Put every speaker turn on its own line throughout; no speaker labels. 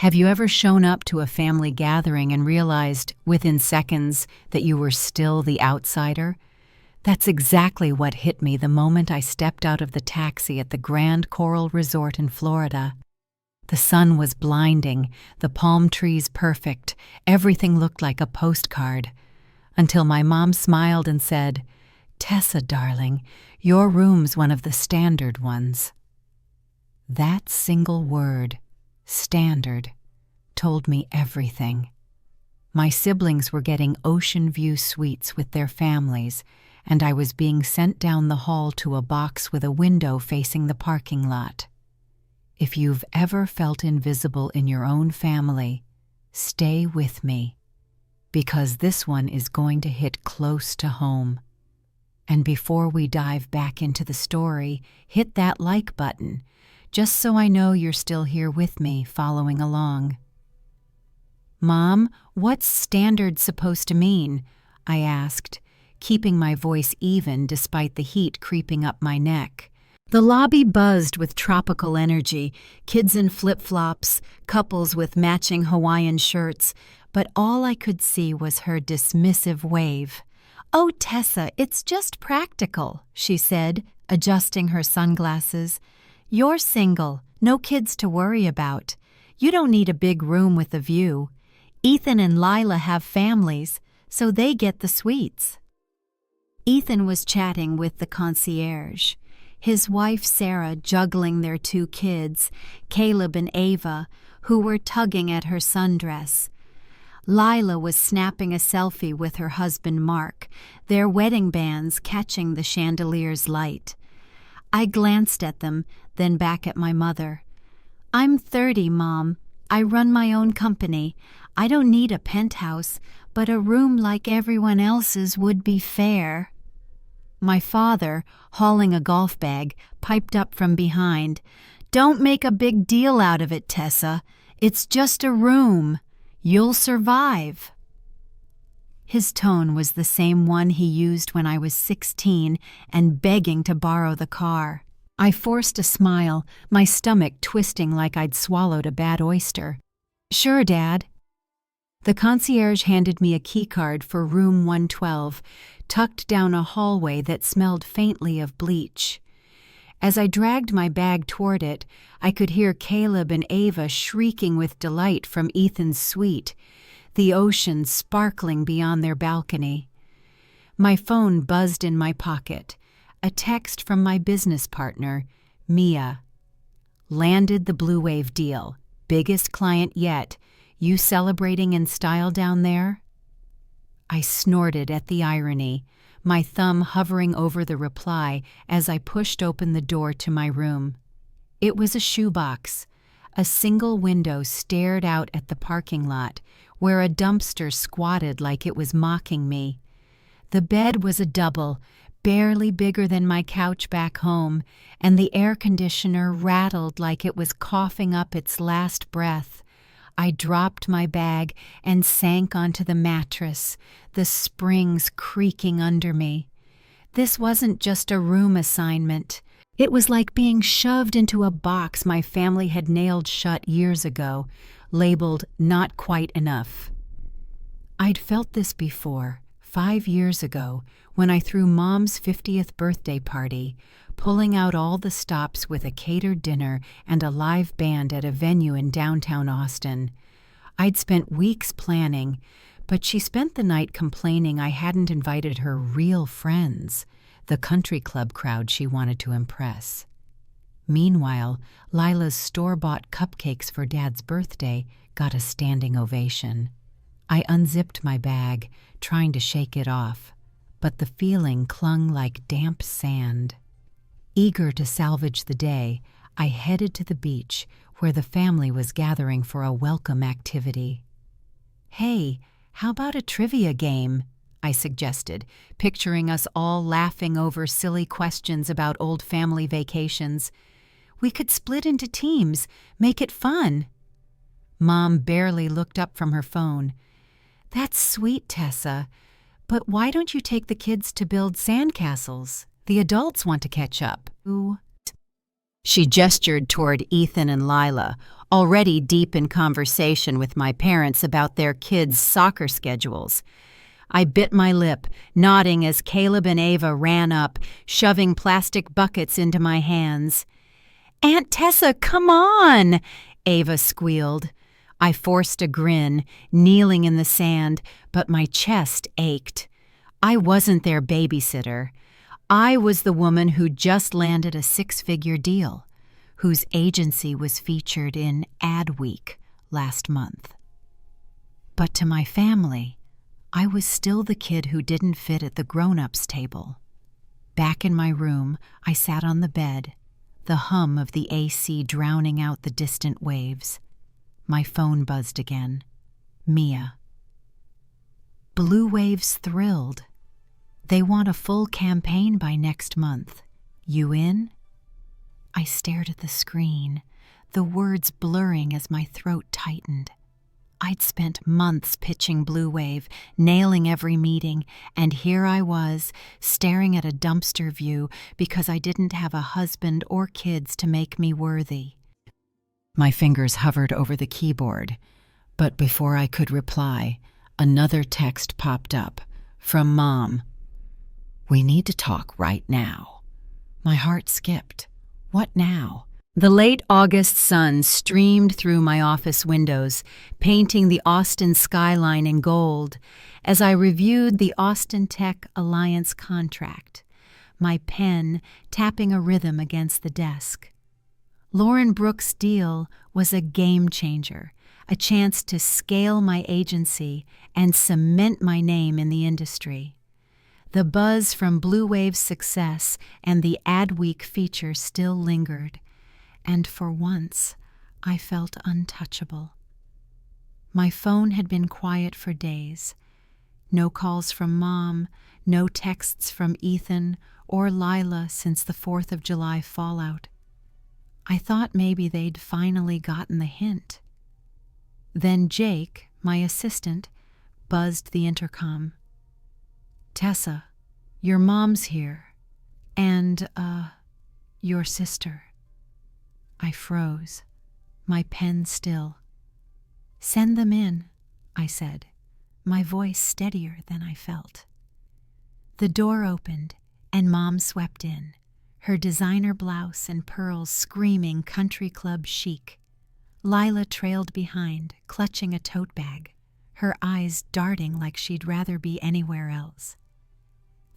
Have you ever shown up to a family gathering and realized within seconds that you were still the outsider? That's exactly what hit me the moment I stepped out of the taxi at the Grand Coral Resort in Florida. The sun was blinding, the palm trees perfect, everything looked like a postcard. Until my mom smiled and said, "Tessa, darling, your room's one of the standard ones." That single word, standard, told me everything. My siblings were getting ocean view suites with their families, and I was being sent down the hall to a box with a window facing the parking lot. If you've ever felt invisible in your own family, stay with me, because this one is going to hit close to home. And before we dive back into the story, hit that like button, just so I know you're still here with me, following along. "Mom, what's standard supposed to mean?" I asked, keeping my voice even despite the heat creeping up my neck. The lobby buzzed with tropical energy, kids in flip-flops, couples with matching Hawaiian shirts, but all I could see was her dismissive wave. "Oh, Tessa, it's just practical," she said, adjusting her sunglasses. "You're single, no kids to worry about. You don't need a big room with a view. Ethan and Lila have families, so they get the suites." Ethan was chatting with the concierge, his wife Sarah juggling their two kids, Caleb and Ava, who were tugging at her sundress. Lila was snapping a selfie with her husband Mark, their wedding bands catching the chandelier's light. I glanced at them, then back at my mother. "I'm 30, Mom. I run my own company. I don't need a penthouse, but a room like everyone else's would be fair." My father, hauling a golf bag, piped up from behind. "Don't make a big deal out of it, Tessa. It's just a room. You'll survive." His tone was the same one he used when I was 16 and begging to borrow the car. I forced a smile, my stomach twisting like I'd swallowed a bad oyster. "Sure, Dad." The concierge handed me a keycard for room 112, tucked down a hallway that smelled faintly of bleach. As I dragged my bag toward it, I could hear Caleb and Ava shrieking with delight from Ethan's suite, the ocean sparkling beyond their balcony. My phone buzzed in my pocket, a text from my business partner, Mia. "Landed the Blue Wave deal. Biggest client yet. You celebrating in style down there?" I snorted at the irony, my thumb hovering over the reply as I pushed open the door to my room. It was a shoebox. A single window stared out at the parking lot, where a dumpster squatted like it was mocking me. The bed was a double, barely bigger than my couch back home, and the air conditioner rattled like it was coughing up its last breath. I dropped my bag and sank onto the mattress, the springs creaking under me. This wasn't just a room assignment. It was like being shoved into a box my family had nailed shut years ago, labeled "not quite enough." I'd felt this before, 5 years ago, when I threw Mom's 50th birthday party, pulling out all the stops with a catered dinner and a live band at a venue in downtown Austin. I'd spent weeks planning, but she spent the night complaining I hadn't invited her real friends, the country club crowd she wanted to impress. Meanwhile, Lila's store-bought cupcakes for Dad's birthday got a standing ovation. I unzipped my bag, trying to shake it off, but the feeling clung like damp sand. Eager to salvage the day, I headed to the beach where the family was gathering for a welcome activity. "Hey, how about a trivia game?" I suggested, picturing us all laughing over silly questions about old family vacations. "We could split into teams, make it fun." Mom barely looked up from her phone. "That's sweet, Tessa, but why don't you take the kids to build sandcastles? The adults want to catch up." "Ooh." She gestured toward Ethan and Lila, already deep in conversation with my parents about their kids' soccer schedules. I bit my lip, nodding as Caleb and Ava ran up, shoving plastic buckets into my hands. "Aunt Tessa, come on!" Ava squealed. I forced a grin, kneeling in the sand, but my chest ached. I wasn't their babysitter. I was the woman who just landed a six-figure deal, whose agency was featured in Ad Week last month. But to my family, I was still the kid who didn't fit at the grown-ups table. Back in my room, I sat on the bed, the hum of the AC drowning out the distant waves. My phone buzzed again. Mia. Blue Wave's thrilled. They want a full campaign by next month. You in? I stared at the screen, the words blurring as my throat tightened. I'd spent months pitching Blue Wave, nailing every meeting, and here I was, staring at a dumpster view because I didn't have a husband or kids to make me worthy. My fingers hovered over the keyboard, but before I could reply, another text popped up, from Mom. "We need to talk right now." My heart skipped. What now? The late August sun streamed through my office windows, painting the Austin skyline in gold as I reviewed the Austin Tech Alliance contract, my pen tapping a rhythm against the desk. Lauren Brooks' deal was a game changer, a chance to scale my agency and cement my name in the industry. The buzz from Blue Wave's success and the Ad Week feature still lingered, and for once, I felt untouchable. My phone had been quiet for days. No calls from Mom, no texts from Ethan or Lila since the 4th of July fallout. I thought maybe they'd finally gotten the hint. Then Jake, my assistant, buzzed the intercom. "Tessa, your mom's here, and, your sister." I froze, my pen still. "Send them in," I said, my voice steadier than I felt. The door opened, and Mom swept in, her designer blouse and pearls screaming country club chic. Lila trailed behind, clutching a tote bag, her eyes darting like she'd rather be anywhere else.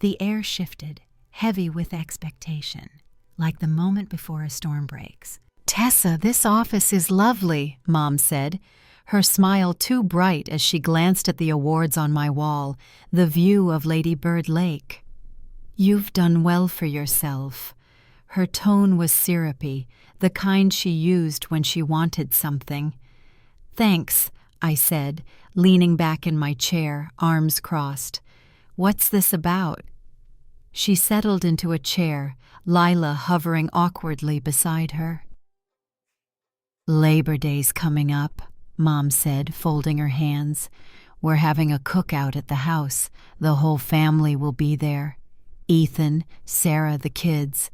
The air shifted, heavy with expectation, like the moment before a storm breaks. "Tessa, this office is lovely," Mom said, her smile too bright as she glanced at the awards on my wall, the view of Lady Bird Lake. "You've done well for yourself." Her tone was syrupy, the kind she used when she wanted something. "Thanks," I said, leaning back in my chair, arms crossed. "What's this about?" She settled into a chair, Lila hovering awkwardly beside her. "Labor Day's coming up," Mom said, folding her hands. "We're having a cookout at the house. The whole family will be there. Ethan, Sarah, the kids.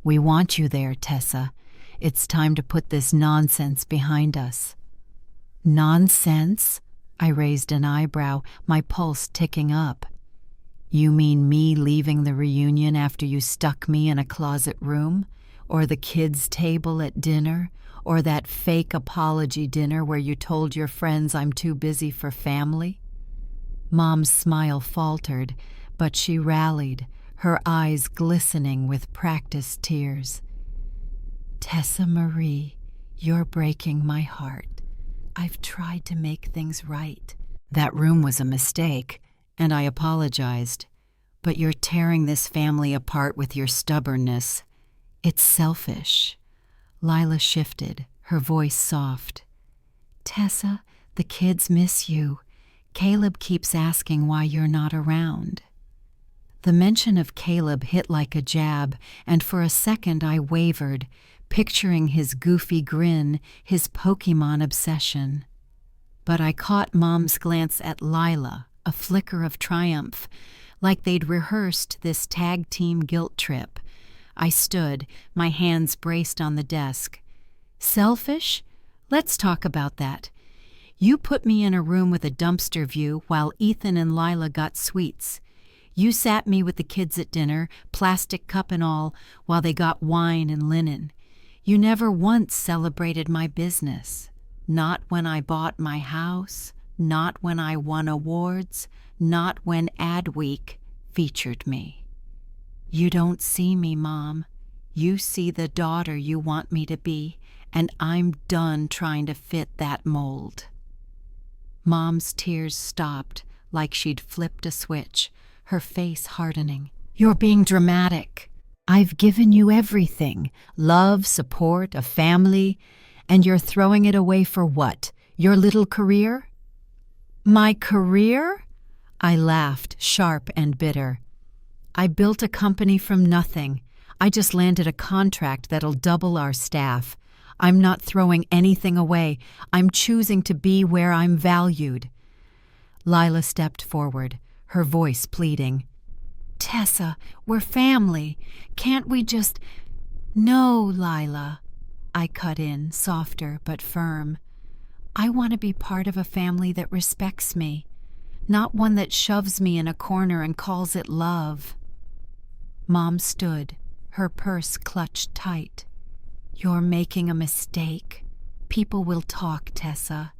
We want you there, Tessa. It's time to put this nonsense behind us." "Nonsense?" I raised an eyebrow, my pulse ticking up. "You mean me leaving the reunion after you stuck me in a closet room? Or the kids' table at dinner? Or that fake apology dinner where you told your friends I'm too busy for family?" Mom's smile faltered, but she rallied, her eyes glistening with practiced tears. "Tessa Marie, you're breaking my heart. I've tried to make things right. That room was a mistake, and I apologized. But you're tearing this family apart with your stubbornness. It's selfish." Lila shifted, her voice soft. "Tessa, the kids miss you. Caleb keeps asking why you're not around." The mention of Caleb hit like a jab, and for a second I wavered, picturing his goofy grin, his Pokemon obsession. But I caught Mom's glance at Lila, a flicker of triumph, like they'd rehearsed this tag team guilt trip. I stood, my hands braced on the desk. Selfish? Let's talk about that. You put me in a room with a dumpster view while Ethan and Lila got sweets. You sat me with the kids at dinner, plastic cup and all, while they got wine and linen. You never once celebrated my business. Not when I bought my house, not when I won awards, not when Adweek featured me. You don't see me, Mom. You see the daughter you want me to be, and I'm done trying to fit that mold. Mom's tears stopped like she'd flipped a switch, her face hardening. You're being dramatic. I've given you everything, love, support, a family, and you're throwing it away for what? Your little career? My career? I laughed, sharp and bitter. I built a company from nothing. I just landed a contract that'll double our staff. I'm not throwing anything away. I'm choosing to be where I'm valued. Lila stepped forward, her voice pleading. Tessa, we're family. Can't we just... No, Lila. I cut in, softer but firm. I want to be part of a family that respects me, not one that shoves me in a corner and calls it love. Mom stood, her purse clutched tight. You're making a mistake. People will talk, Tessa.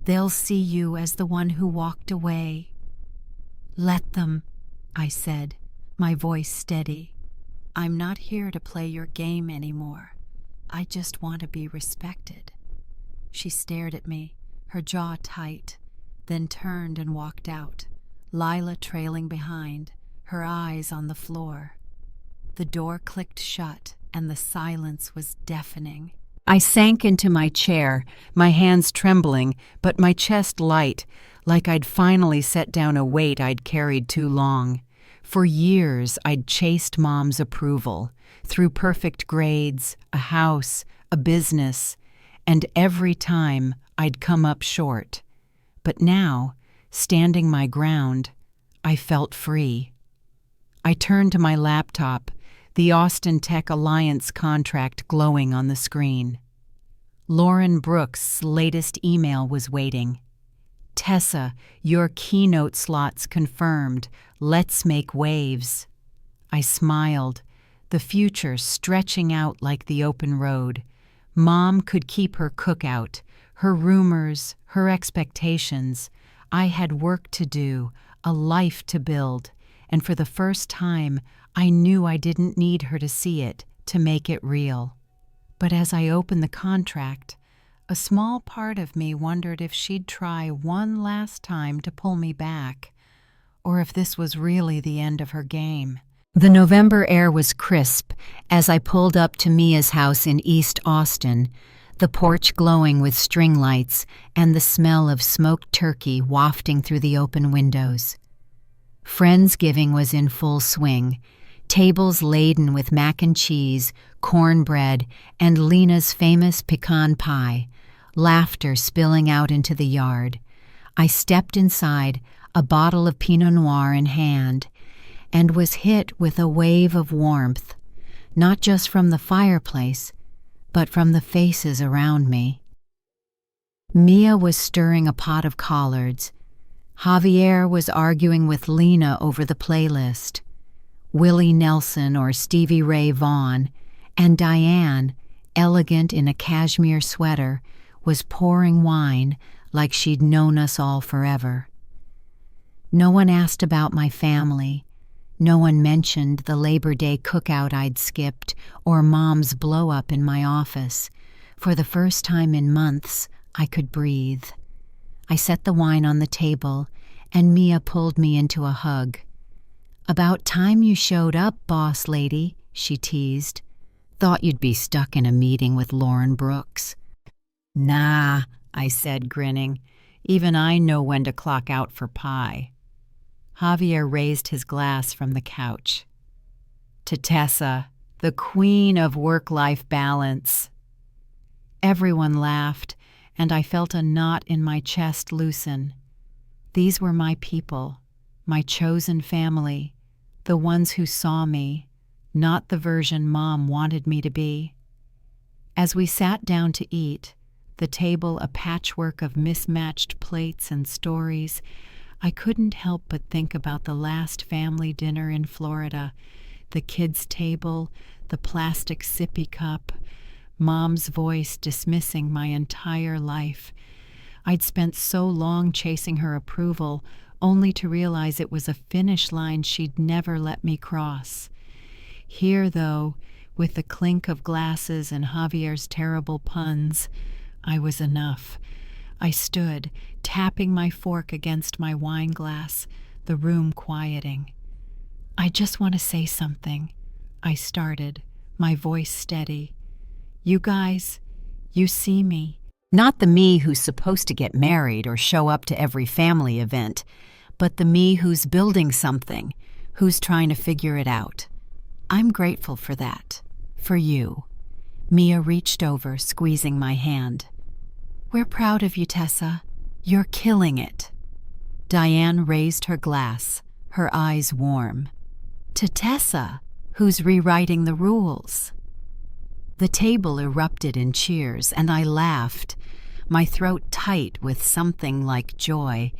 They'll see you as the one who walked away. Let them, I said, my voice steady. I'm not here to play your game anymore. I just want to be respected. She stared at me, her jaw tight, then turned and walked out, Lila trailing behind, her eyes on the floor. The door clicked shut, and the silence was deafening. I sank into my chair, my hands trembling, but my chest light, like I'd finally set down a weight I'd carried too long. For years, I'd chased Mom's approval, through perfect grades, a house, a business, and every time I'd come up short. But now, standing my ground, I felt free. I turned to my laptop, the Austin Tech Alliance contract glowing on the screen. Lauren Brooks' latest email was waiting. Tessa, your keynote slots confirmed. Let's make waves. I smiled, the future stretching out like the open road. Mom could keep her cookout, her rumors, her expectations. I had work to do, a life to build, and for the first time, I knew I didn't need her to see it, to make it real. But as I opened the contract, a small part of me wondered if she'd try one last time to pull me back, or if this was really the end of her game. The November air was crisp as I pulled up to Mia's house in East Austin, the porch glowing with string lights and the smell of smoked turkey wafting through the open windows. Friendsgiving was in full swing, tables laden with mac and cheese, cornbread, and Lena's famous pecan pie, laughter spilling out into the yard. I stepped inside, a bottle of Pinot Noir in hand, and was hit with a wave of warmth, not just from the fireplace, but from the faces around me. Mia was stirring a pot of collards. Javier was arguing with Lena over the playlist. Willie Nelson or Stevie Ray Vaughan, and Diane, elegant in a cashmere sweater, was pouring wine like she'd known us all forever. No one asked about my family. No one mentioned the Labor Day cookout I'd skipped or Mom's blow-up in my office. For the first time in months, I could breathe. I set the wine on the table, and Mia pulled me into a hug. "About time you showed up, boss lady," she teased. "Thought you'd be stuck in a meeting with Lauren Brooks." "Nah," I said, grinning. "Even I know when to clock out for pie." Javier raised his glass from the couch. "To Tessa, the queen of work-life balance." Everyone laughed, and I felt a knot in my chest loosen. These were my people, my chosen family, the ones who saw me, not the version Mom wanted me to be. As we sat down to eat, the table a patchwork of mismatched plates and stories, I couldn't help but think about the last family dinner in Florida, the kids' table, the plastic sippy cup, Mom's voice dismissing my entire life. I'd spent so long chasing her approval, only to realize it was a finish line she'd never let me cross. Here, though, with the clink of glasses and Javier's terrible puns, I was enough. I stood, tapping my fork against my wine glass, the room quieting. "I just want to say something," I started, my voice steady. "You guys, you see me." Not the me who's supposed to get married or show up to every family event, but the me who's building something, who's trying to figure it out. I'm grateful for that. For you. Mia reached over, squeezing my hand. "We're proud of you, Tessa. You're killing it." Diane raised her glass, her eyes warm. "To Tessa, who's rewriting the rules." The table erupted in cheers, and I laughed, my throat tight with something like joy.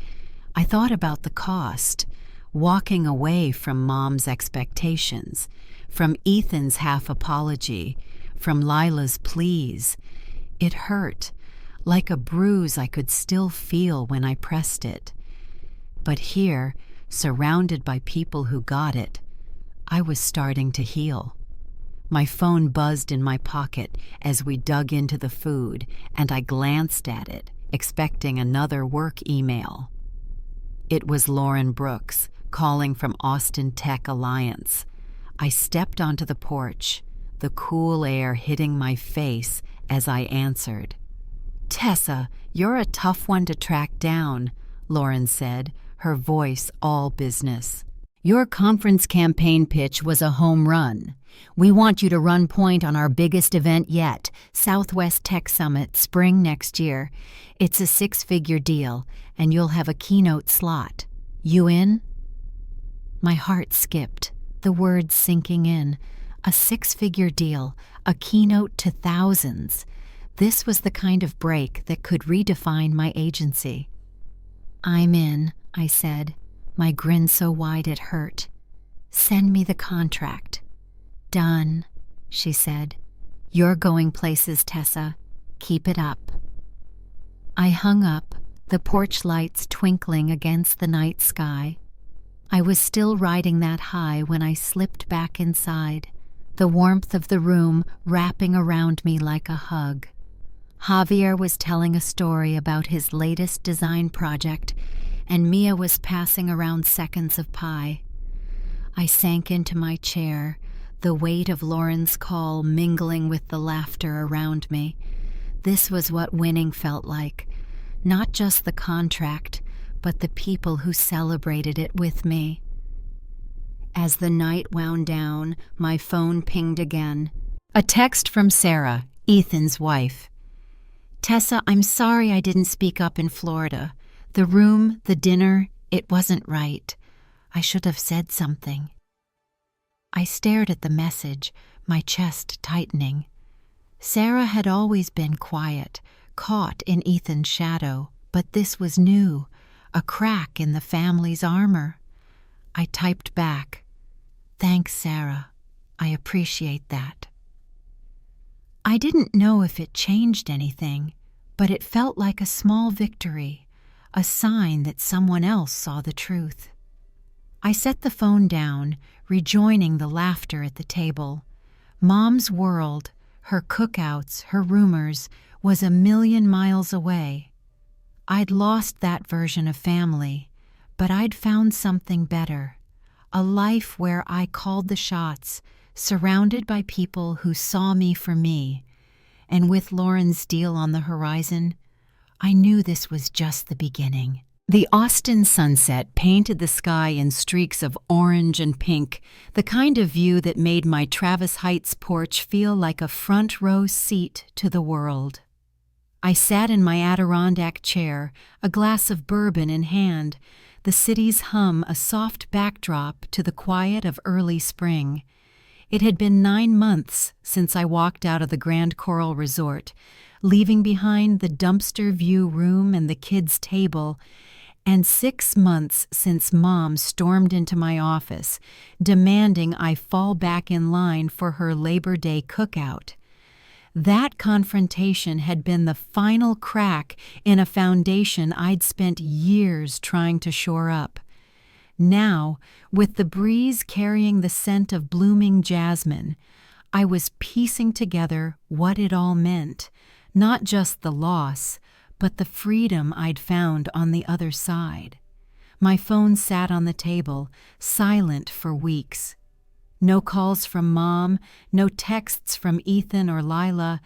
I thought about the cost, walking away from Mom's expectations, from Ethan's half apology, from Lila's pleas. It hurt, like a bruise I could still feel when I pressed it. But here, surrounded by people who got it, I was starting to heal. My phone buzzed in my pocket as we dug into the food, and I glanced at it, expecting another work email. It was Lauren Brooks, calling from Austin Tech Alliance. I stepped onto the porch, the cool air hitting my face as I answered. "Tessa, you're a tough one to track down," Lauren said, her voice all business. "Your conference campaign pitch was a home run. We want you to run point on our biggest event yet, Southwest Tech Summit, spring next year. It's a 6-figure deal, and you'll have a keynote slot. You in?" My heart skipped, the words sinking in. A 6-figure deal, a keynote to thousands. This was the kind of break that could redefine my agency. "I'm in," I said, my grin so wide it hurt. "Send me the contract." "Done," she said. "You're going places, Tessa. Keep it up." I hung up, the porch lights twinkling against the night sky. I was still riding that high when I slipped back inside, the warmth of the room wrapping around me like a hug. Javier was telling a story about his latest design project, and Mia was passing around seconds of pie. I sank into my chair, the weight of Lauren's call mingling with the laughter around me. This was what winning felt like, not just the contract, but the people who celebrated it with me. As the night wound down, my phone pinged again. A text from Sarah, Ethan's wife. "Tessa, I'm sorry I didn't speak up in Florida. The room, the dinner, it wasn't right. I should have said something." I stared at the message, my chest tightening. Sarah had always been quiet, caught in Ethan's shadow, but this was new, a crack in the family's armor. I typed back, "Thanks, Sarah. I appreciate that." I didn't know if it changed anything, but it felt like a small victory, a sign that someone else saw the truth. I set the phone down, rejoining the laughter at the table. Mom's world, her cookouts, her rumors, was 1,000,000 miles away. I'd lost that version of family, but I'd found something better, a life where I called the shots, surrounded by people who saw me for me. And with Lauren's deal on the horizon, I knew this was just the beginning. The Austin sunset painted the sky in streaks of orange and pink, the kind of view that made my Travis Heights porch feel like a front-row seat to the world. I sat in my Adirondack chair, a glass of bourbon in hand, the city's hum a soft backdrop to the quiet of early spring. It had been 9 months since I walked out of the Grand Coral Resort, leaving behind the dumpster view room and the kids' table, and 6 months since Mom stormed into my office, demanding I fall back in line for her Labor Day cookout. That confrontation had been the final crack in a foundation I'd spent years trying to shore up. Now, with the breeze carrying the scent of blooming jasmine, I was piecing together what it all meant, not just the loss, but the freedom I'd found on the other side. My phone sat on the table, silent for weeks. No calls from Mom, no texts from Ethan or Lila,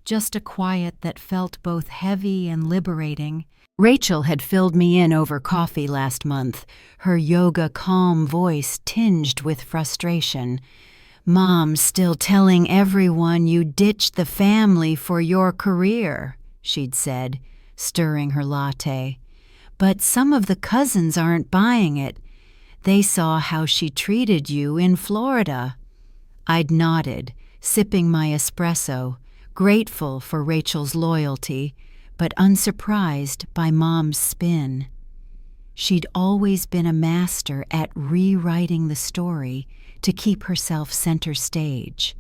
just a quiet that felt both heavy and liberating. Rachel had filled me in over coffee last month, her yoga calm voice tinged with frustration. "Mom's still telling everyone you ditched the family for your career," she'd said, stirring her latte. "But some of the cousins aren't buying it. They saw how she treated you in Florida." I'd nodded, sipping my espresso, grateful for Rachel's loyalty, but unsurprised by Mom's spin. She'd always been a master at rewriting the story to keep herself center stage.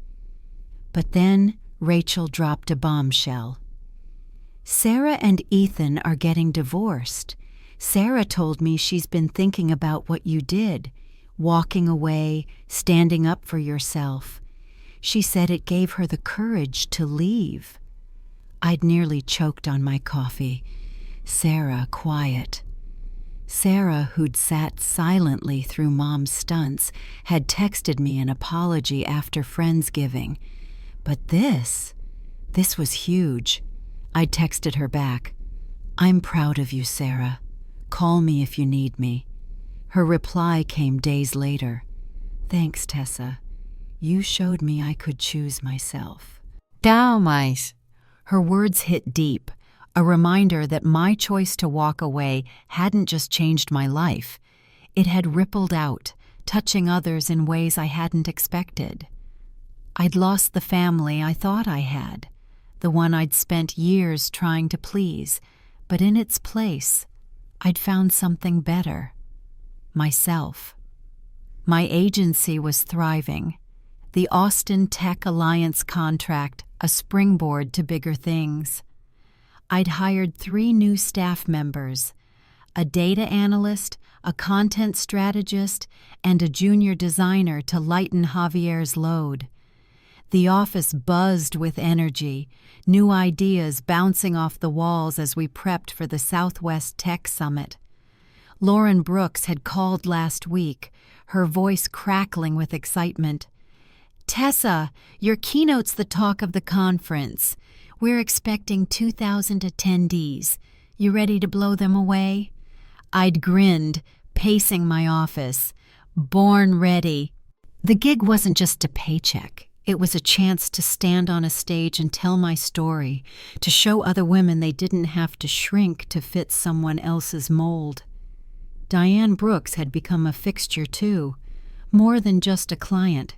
But then Rachel dropped a bombshell. "Sarah and Ethan are getting divorced. Sarah told me she's been thinking about what you did, walking away, standing up for yourself. She said it gave her the courage to leave." I'd nearly choked on my coffee. Sarah quiet. Sarah, who'd sat silently through Mom's stunts, had texted me an apology after Friendsgiving. But this was huge. I'd texted her back, "I'm proud of you, Sarah. Call me if you need me." Her reply came days later. "Thanks, Tessa. You showed me I could choose myself."
Mas.
Her words hit deep, a reminder that my choice to walk away hadn't just changed my life. It had rippled out, touching others in ways I hadn't expected. I'd lost the family I thought I had, the one I'd spent years trying to please, but in its place, I'd found something better. Myself. My agency was thriving. The Austin Tech Alliance contract, a springboard to bigger things. I'd hired 3 new staff members, a data analyst, a content strategist, and a junior designer to lighten Javier's load. The office buzzed with energy, new ideas bouncing off the walls as we prepped for the Southwest Tech Summit. Lauren Brooks had called last week, her voice crackling with excitement. "Tessa, your keynote's the talk of the conference. We're expecting 2,000 attendees. You ready to blow them away?" I'd grinned, pacing my office. Born ready. The gig wasn't just a paycheck. It was a chance to stand on a stage and tell my story, to show other women they didn't have to shrink to fit someone else's mold. Diane Brooks had become a fixture too, more than just a client.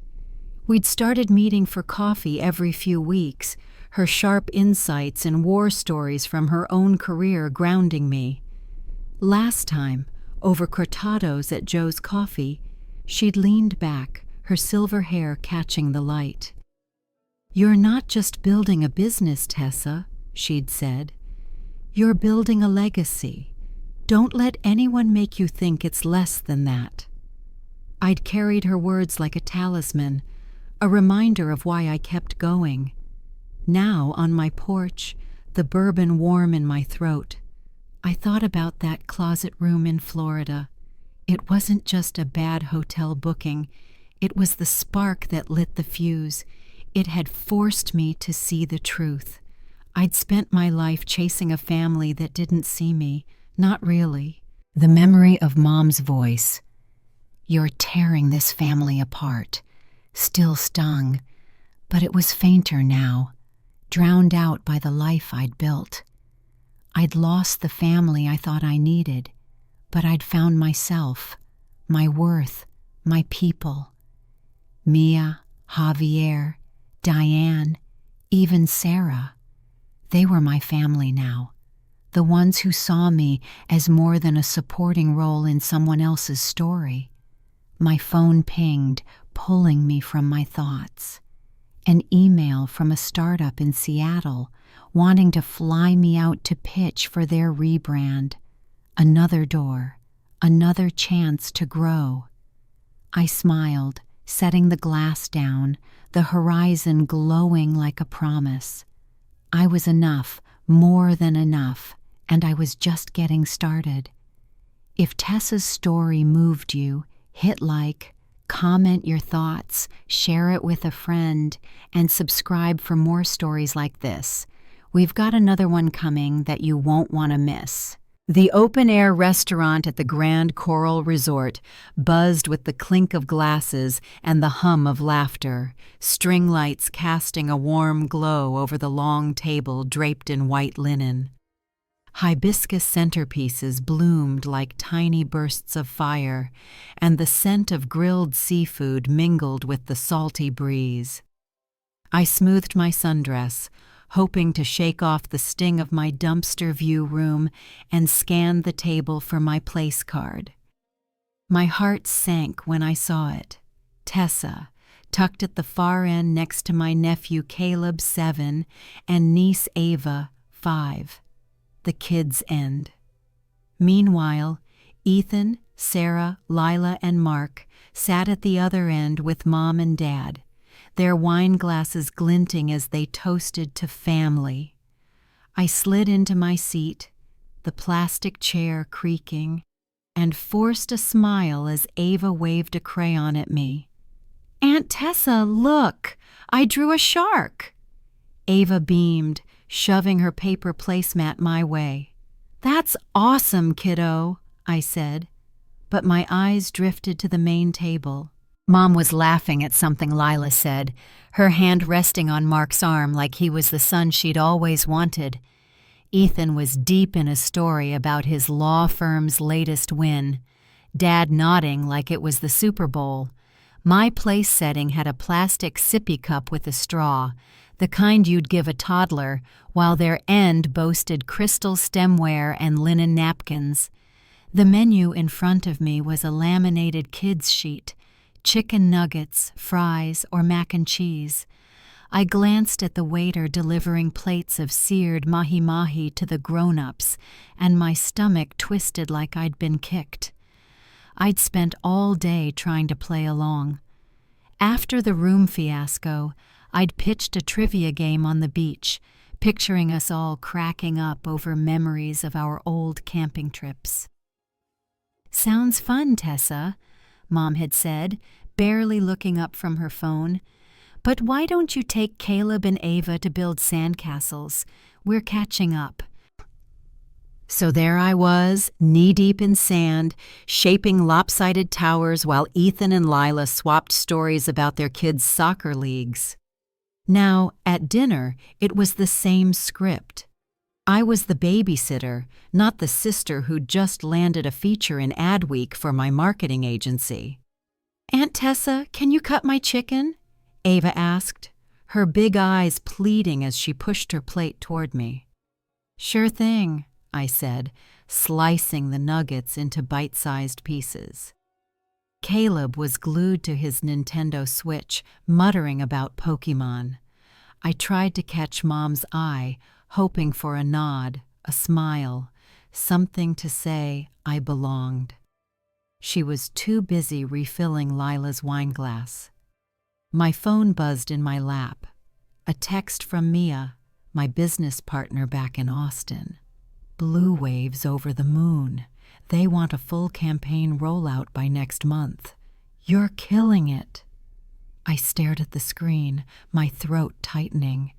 We'd started meeting for coffee every few weeks, her sharp insights and war stories from her own career grounding me. Last time, over cortados at Joe's Coffee, she'd leaned back, her silver hair catching the light. "You're not just building a business, Tessa," she'd said. "You're building a legacy. Don't let anyone make you think it's less than that." I'd carried her words like a talisman, a reminder of why I kept going. Now, on my porch, the bourbon warm in my throat, I thought about that closet room in Florida. It wasn't just a bad hotel booking. It was the spark that lit the fuse. It had forced me to see the truth. I'd spent my life chasing a family that didn't see me. Not really. The memory of Mom's voice, "You're tearing this family apart," still stung, but it was fainter now, drowned out by the life I'd built. I'd lost the family I thought I needed, but I'd found myself, my worth, my people. Mia, Javier, Diane, even Sarah. They were my family now, the ones who saw me as more than a supporting role in someone else's story. My phone pinged, pulling me from my thoughts. An email from a startup in Seattle wanting to fly me out to pitch for their rebrand. Another door, another chance to grow. I smiled, setting the glass down, the horizon glowing like a promise. I was enough, more than enough, and I was just getting started. If Tessa's story moved you, hit like, comment your thoughts, share it with a friend, and subscribe for more stories like this. We've got another one coming that you won't want to miss. The open-air restaurant at the Grand Coral Resort buzzed with the clink of glasses and the hum of laughter, string lights casting a warm glow over the long table draped in white linen. Hibiscus centerpieces bloomed like tiny bursts of fire, and the scent of grilled seafood mingled with the salty breeze. I smoothed my sundress, hoping to shake off the sting of my dumpster view room and scanned the table for my place card. My heart sank when I saw it. Tessa, tucked at the far end next to my nephew Caleb, 7, and niece Ava, 5. The kids' end. Meanwhile, Ethan, Sarah, Lila, and Mark sat at the other end with Mom and Dad, their wine glasses glinting as they toasted to family. I slid into my seat, the plastic chair creaking, and forced a smile as Ava waved a crayon at me. "Aunt Tessa, look! I drew a shark!" Ava beamed, shoving her paper placemat my way. "That's awesome, kiddo," I said, but my eyes drifted to the main table. Mom was laughing at something Lila said, her hand resting on Mark's arm like he was the son she'd always wanted. Ethan was deep in a story about his law firm's latest win, Dad nodding like it was the Super Bowl. My place setting had a plastic sippy cup with a straw, the kind you'd give a toddler, while their end boasted crystal stemware and linen napkins. The menu in front of me was a laminated kids' sheet, chicken nuggets, fries, or mac and cheese. I glanced at the waiter delivering plates of seared mahi-mahi to the grown-ups, and my stomach twisted like I'd been kicked. I'd spent all day trying to play along. After the room fiasco, I'd pitched a trivia game on the beach, picturing us all cracking up over memories of our old camping trips. "Sounds fun, Tessa," Mom had said, barely looking up from her phone. "But why don't you take Caleb and Ava to build sandcastles? We're catching up." So there I was, knee-deep in sand, shaping lopsided towers while Ethan and Lila swapped stories about their kids' soccer leagues. Now, at dinner, it was the same script. I was the babysitter, not the sister who'd just landed a feature in Adweek for my marketing agency. "Aunt Tessa, can you cut my chicken?" Ava asked, her big eyes pleading as she pushed her plate toward me. "Sure thing," I said, slicing the nuggets into bite-sized pieces. Caleb was glued to his Nintendo Switch, muttering about Pokémon. I tried to catch Mom's eye, hoping for a nod, a smile, something to say I belonged. She was too busy refilling Lila's wine glass. My phone buzzed in my lap. A text from Mia, my business partner back in Austin. "Blue waves over the moon. They want a full campaign rollout by next month. You're killing it." I stared at the screen, my throat tightening.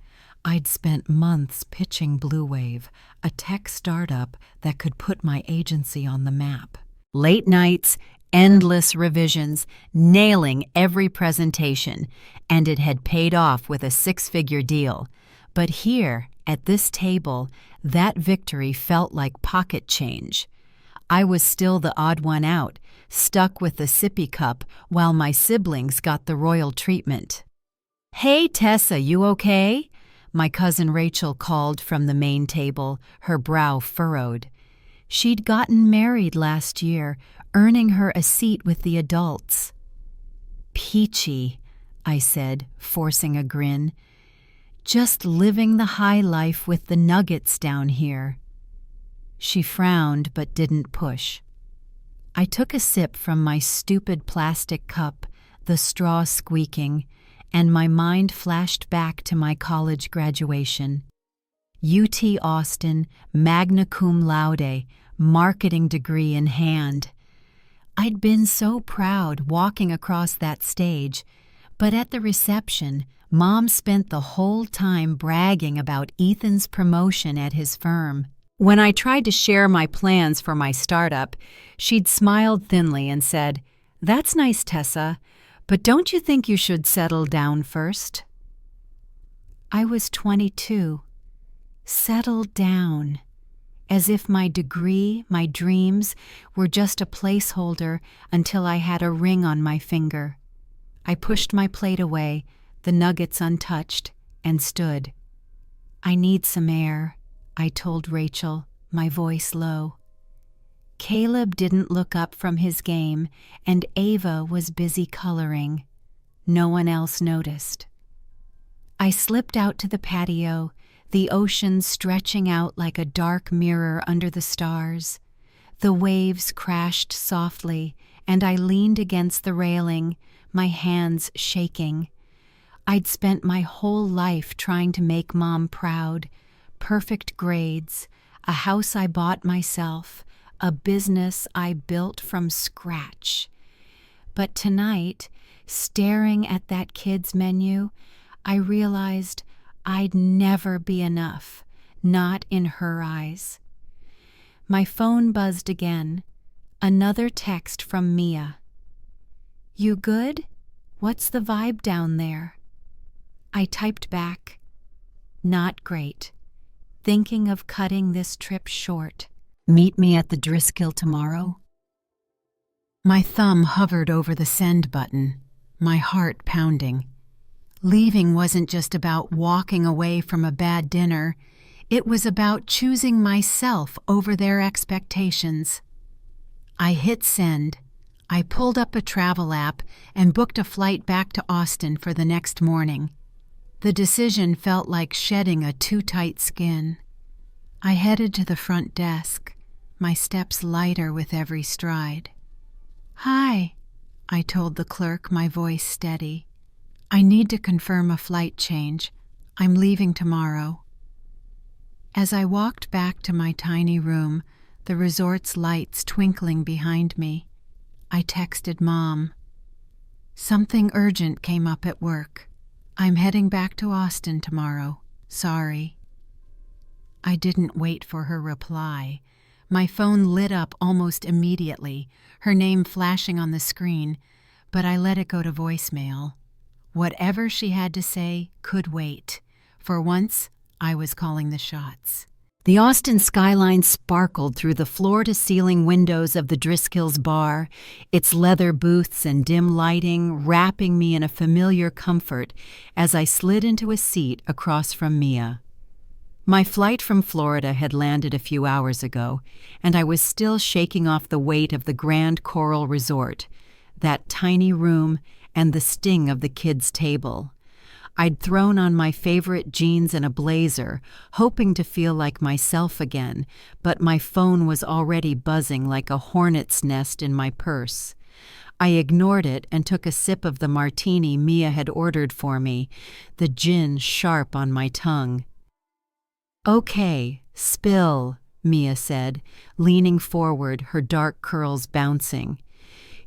I'd spent months pitching Blue Wave, a tech startup that could put my agency on the map. Late nights, endless revisions, nailing every presentation, and it had paid off with a 6-figure deal. But here, at this table, that victory felt like pocket change. I was still the odd one out, stuck with the sippy cup while my siblings got the royal treatment. Hey, Tessa, you okay? My cousin Rachel called from the main table, her brow furrowed. She'd gotten married last year, earning her a seat with the adults. Peachy, I said, forcing a grin. Just living the high life with the nuggets down here. She frowned but didn't push. I took a sip from my stupid plastic cup, the straw squeaking, and my mind flashed back to my college graduation. UT Austin, magna cum laude, marketing degree in hand. I'd been so proud walking across that stage, but at the reception, Mom spent the whole time bragging about Ethan's promotion at his firm. When I tried to share my plans for my startup, she'd smiled thinly and said, "That's nice, Tessa, but don't you think you should settle down first?" I was 22. Settle down. As if my degree, my dreams, were just a placeholder until I had a ring on my finger. I pushed my plate away, the nuggets untouched, and stood. "I need some air," I told Rachel, my voice low. Caleb didn't look up from his game, and Ava was busy coloring. No one else noticed. I slipped out to the patio, the ocean stretching out like a dark mirror under the stars. The waves crashed softly, and I leaned against the railing, my hands shaking. I'd spent my whole life trying to make Mom proud. Perfect grades, a house I bought myself, a business I built from scratch. But tonight, staring at that kid's menu, I realized I'd never be enough, not in her eyes. My phone buzzed again. Another text from Mia. "You good? What's the vibe down there?" I typed back, "Not great. Thinking of cutting this trip short. Meet me at the Driscoll tomorrow?" My thumb hovered over the send button, my heart pounding. Leaving wasn't just about walking away from a bad dinner. It was about choosing myself over their expectations. I hit send. I pulled up a travel app and booked a flight back to Austin for the next morning. The decision felt like shedding a too tight skin. I headed to the front desk, my steps lighter with every stride. "Hi," I told the clerk, my voice steady. "I need to confirm a flight change. I'm leaving tomorrow." As I walked back to my tiny room, the resort's lights twinkling behind me, I texted Mom. "Something urgent came up at work. I'm heading back to Austin tomorrow. Sorry." I didn't wait for her reply. My phone lit up almost immediately, her name flashing on the screen, but I let it go to voicemail. Whatever she had to say could wait. For once, I was calling the shots. The Austin skyline sparkled through the floor-to-ceiling windows of the Driscoll's bar, its leather booths and dim lighting wrapping me in a familiar comfort as I slid into a seat across from Mia. My flight from Florida had landed a few hours ago, and I was still shaking off the weight of the Grand Coral Resort, that tiny room and the sting of the kids' table. I'd thrown on my favorite jeans and a blazer, hoping to feel like myself again, but my phone was already buzzing like a hornet's nest in my purse. I ignored it and took a sip of the martini Mia had ordered for me, the gin sharp on my tongue. "Okay, spill," Mia said, leaning forward, her dark curls bouncing.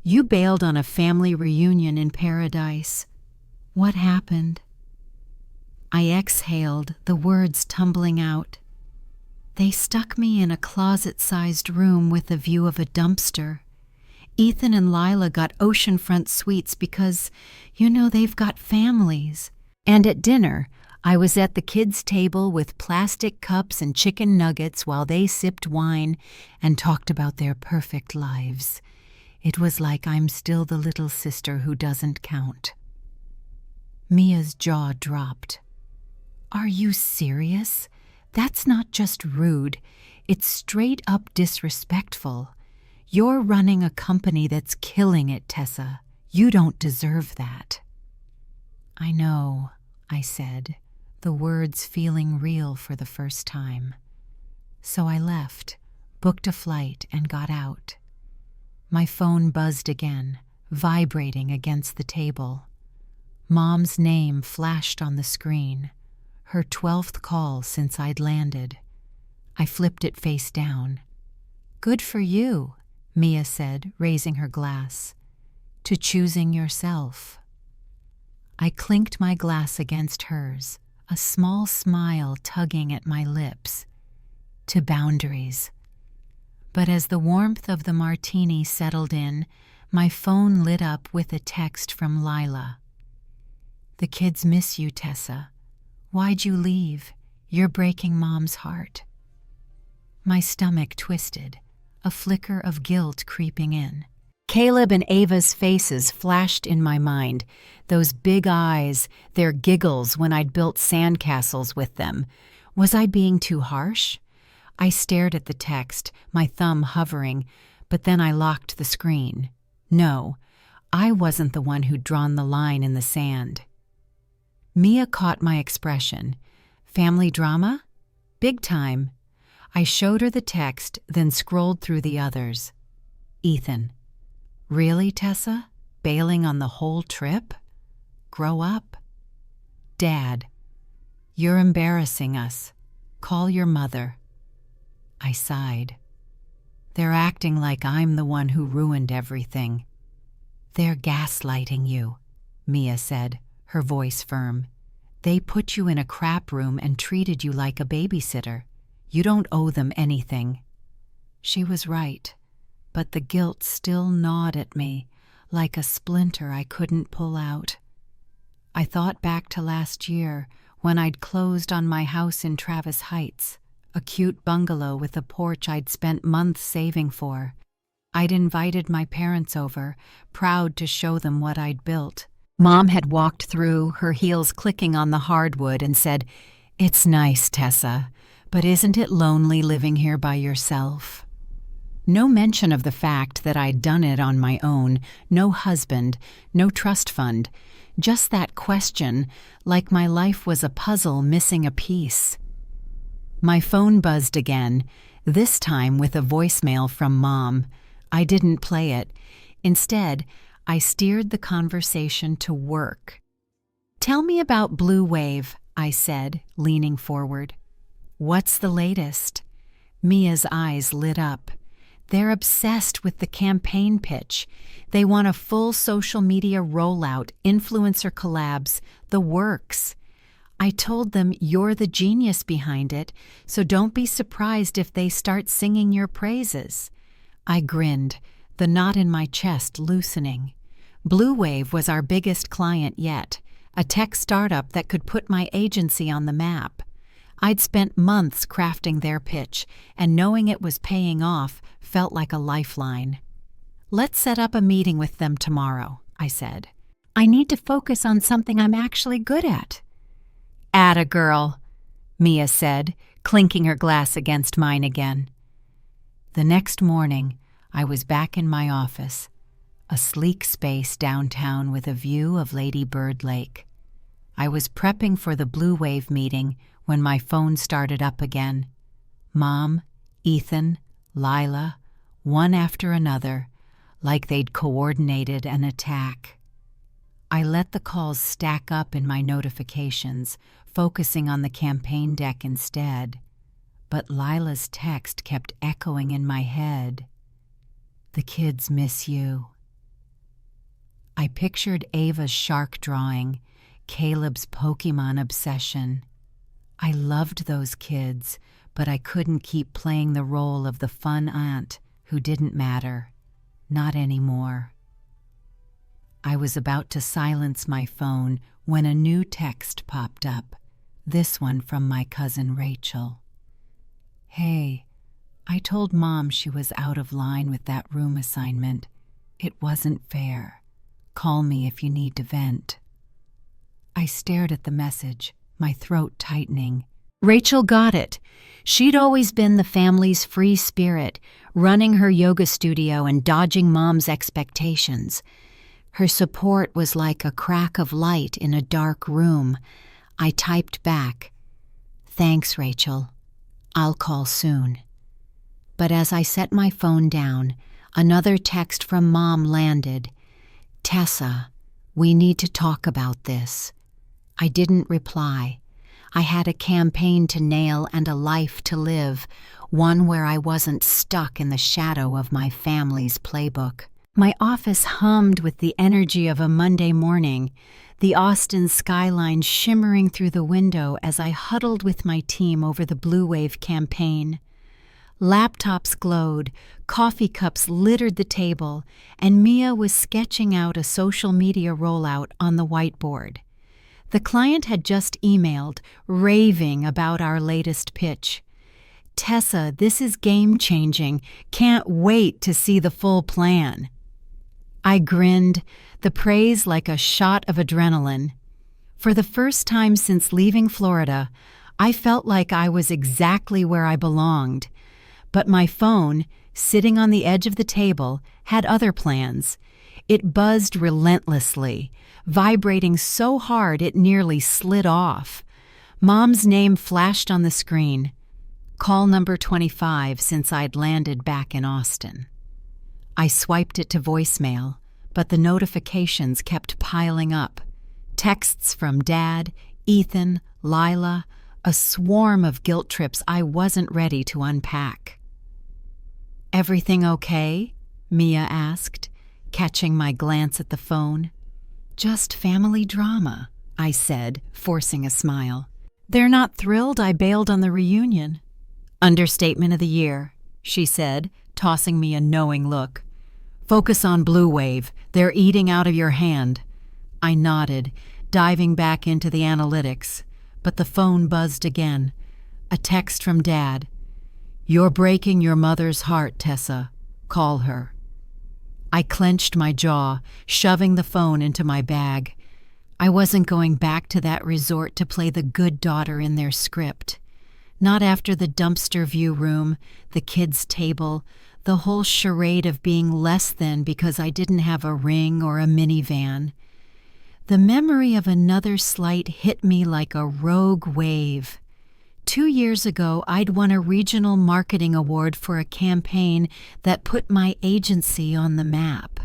"You bailed on a family reunion in paradise. What happened?" I exhaled, the words tumbling out. "They stuck me in a closet-sized room with a view of a dumpster. Ethan and Lila got oceanfront suites because, they've got families. And at dinner, I was at the kids' table with plastic cups and chicken nuggets while they sipped wine and talked about their perfect lives. It was like I'm still the little sister who doesn't count." Mia's jaw dropped. Are you serious? That's not just rude. It's straight up disrespectful. You're running a company that's killing it, Tessa. You don't deserve that. I know, I said, the words feeling real for the first time. So I left, booked a flight, and got out. My phone buzzed again, vibrating against the table. Mom's name flashed on the screen, her 12th call since I'd landed. I flipped it face down. Good for you, Mia said, raising her glass. To choosing yourself. I clinked my glass against hers, a small smile tugging at my lips. To boundaries. But as the warmth of the martini settled in, my phone lit up with a text from Lila. The kids miss you, Tessa. Why'd you leave? You're breaking Mom's heart. My stomach twisted, a flicker of guilt creeping in. Caleb and Ava's faces flashed in my mind, those big eyes, their giggles when I'd built sandcastles with them. Was I being too harsh? I stared at the text, my thumb hovering, but then I locked the screen. No, I wasn't the one who'd drawn the line in the sand. Mia caught my expression. Family drama? Big time. I showed her the text, then scrolled through the others. Ethan. Really, Tessa? Bailing on the whole trip? Grow up. Dad. You're embarrassing us. Call your mother. I sighed. They're acting like I'm the one who ruined everything. They're gaslighting you, Mia said, her voice firm. They put you in a crap room and treated you like a babysitter. You don't owe them anything. She was right, but the guilt still gnawed at me, like a splinter I couldn't pull out. I thought back to last year, when I'd closed on my house in Travis Heights, a cute bungalow with a porch I'd spent months saving for. I'd invited my parents over, proud to show them what I'd built. Mom had walked through, her heels clicking on the hardwood, and said, "It's nice, Tessa, but isn't it lonely living here by yourself?" No mention of the fact that I'd done it on my own, no husband, no trust fund, just that question, like my life was a puzzle missing a piece. My phone buzzed again, this time with a voicemail from Mom. I didn't play it. Instead, I steered the conversation to work. "Tell me about Blue Wave," I said, leaning forward. "What's the latest?" Mia's eyes lit up. They're obsessed with the campaign pitch. They want a full social media rollout, influencer collabs, the works. I told them you're the genius behind it, so don't be surprised if they start singing your praises. I grinned, the knot in my chest loosening. Blue Wave was our biggest client yet, a tech startup that could put my agency on the map. I'd spent months crafting their pitch, and knowing it was paying off felt like a lifeline. "Let's set up a meeting with them tomorrow," I said. "I need to focus on something I'm actually good at." "Atta girl," Mia said, clinking her glass against mine again. The next morning, I was back in my office, a sleek space downtown with a view of Lady Bird Lake. I was prepping for the Blue Wave meeting when my phone started up again. Mom, Ethan, Lila, one after another, like they'd coordinated an attack. I let the calls stack up in my notifications, focusing on the campaign deck instead. But Lila's text kept echoing in my head. "The kids miss you." I pictured Ava's shark drawing, Caleb's Pokemon obsession. I loved those kids, but I couldn't keep playing the role of the fun aunt who didn't matter. Not anymore. I was about to silence my phone when a new text popped up, this one from my cousin Rachel. "Hey, I told Mom she was out of line with that room assignment. It wasn't fair. Call me if you need to vent." I stared at the message, my throat tightening. Rachel got it. She'd always been the family's free spirit, running her yoga studio and dodging Mom's expectations. Her support was like a crack of light in a dark room. I typed back, "Thanks, Rachel. I'll call soon." But as I set my phone down, another text from Mom landed. "Tessa, we need to talk about this." I didn't reply. I had a campaign to nail and a life to live, one where I wasn't stuck in the shadow of my family's playbook. My office hummed with the energy of a Monday morning, the Austin skyline shimmering through the window as I huddled with my team over the Blue Wave campaign. Laptops glowed, coffee cups littered the table, and Mia was sketching out a social media rollout on the whiteboard. The client had just emailed, raving about our latest pitch. "Tessa, this is game-changing. Can't wait to see the full plan." I grinned, the praise like a shot of adrenaline. For the first time since leaving Florida, I felt like I was exactly where I belonged. But my phone, sitting on the edge of the table, had other plans. It buzzed relentlessly, vibrating so hard it nearly slid off. Mom's name flashed on the screen. Call number 25 since I'd landed back in Austin. I swiped it to voicemail, but the notifications kept piling up. Texts from Dad, Ethan, Lila, a swarm of guilt trips I wasn't ready to unpack. "Everything okay?" Mia asked, catching my glance at the phone. "Just family drama," I said, forcing a smile. "They're not thrilled I bailed on the reunion." "Understatement of the year," she said, tossing me a knowing look. "Focus on Blue Wave. They're eating out of your hand." I nodded, diving back into the analytics, but the phone buzzed again. A text from Dad. "You're breaking your mother's heart, Tessa. Call her." I clenched my jaw, shoving the phone into my bag. I wasn't going back to that resort to play the good daughter in their script. Not after the dumpster view room, the kids' table, the whole charade of being less than because I didn't have a ring or a minivan. The memory of another slight hit me like a rogue wave. 2 years ago, I'd won a regional marketing award for a campaign that put my agency on the map.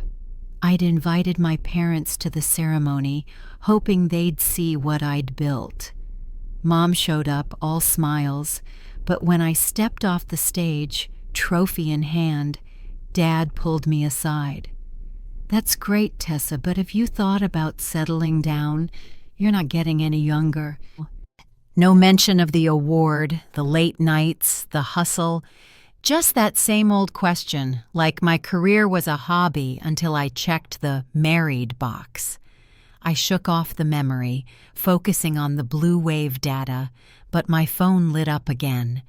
I'd invited my parents to the ceremony, hoping they'd see what I'd built. Mom showed up, all smiles, but when I stepped off the stage, trophy in hand, Dad pulled me aside. "That's great, Tessa, but have you thought about settling down? You're not getting any younger." No mention of the award, the late nights, the hustle. Just that same old question, like my career was a hobby until I checked the married box. I shook off the memory, focusing on the Blue Wave data, but my phone lit up again.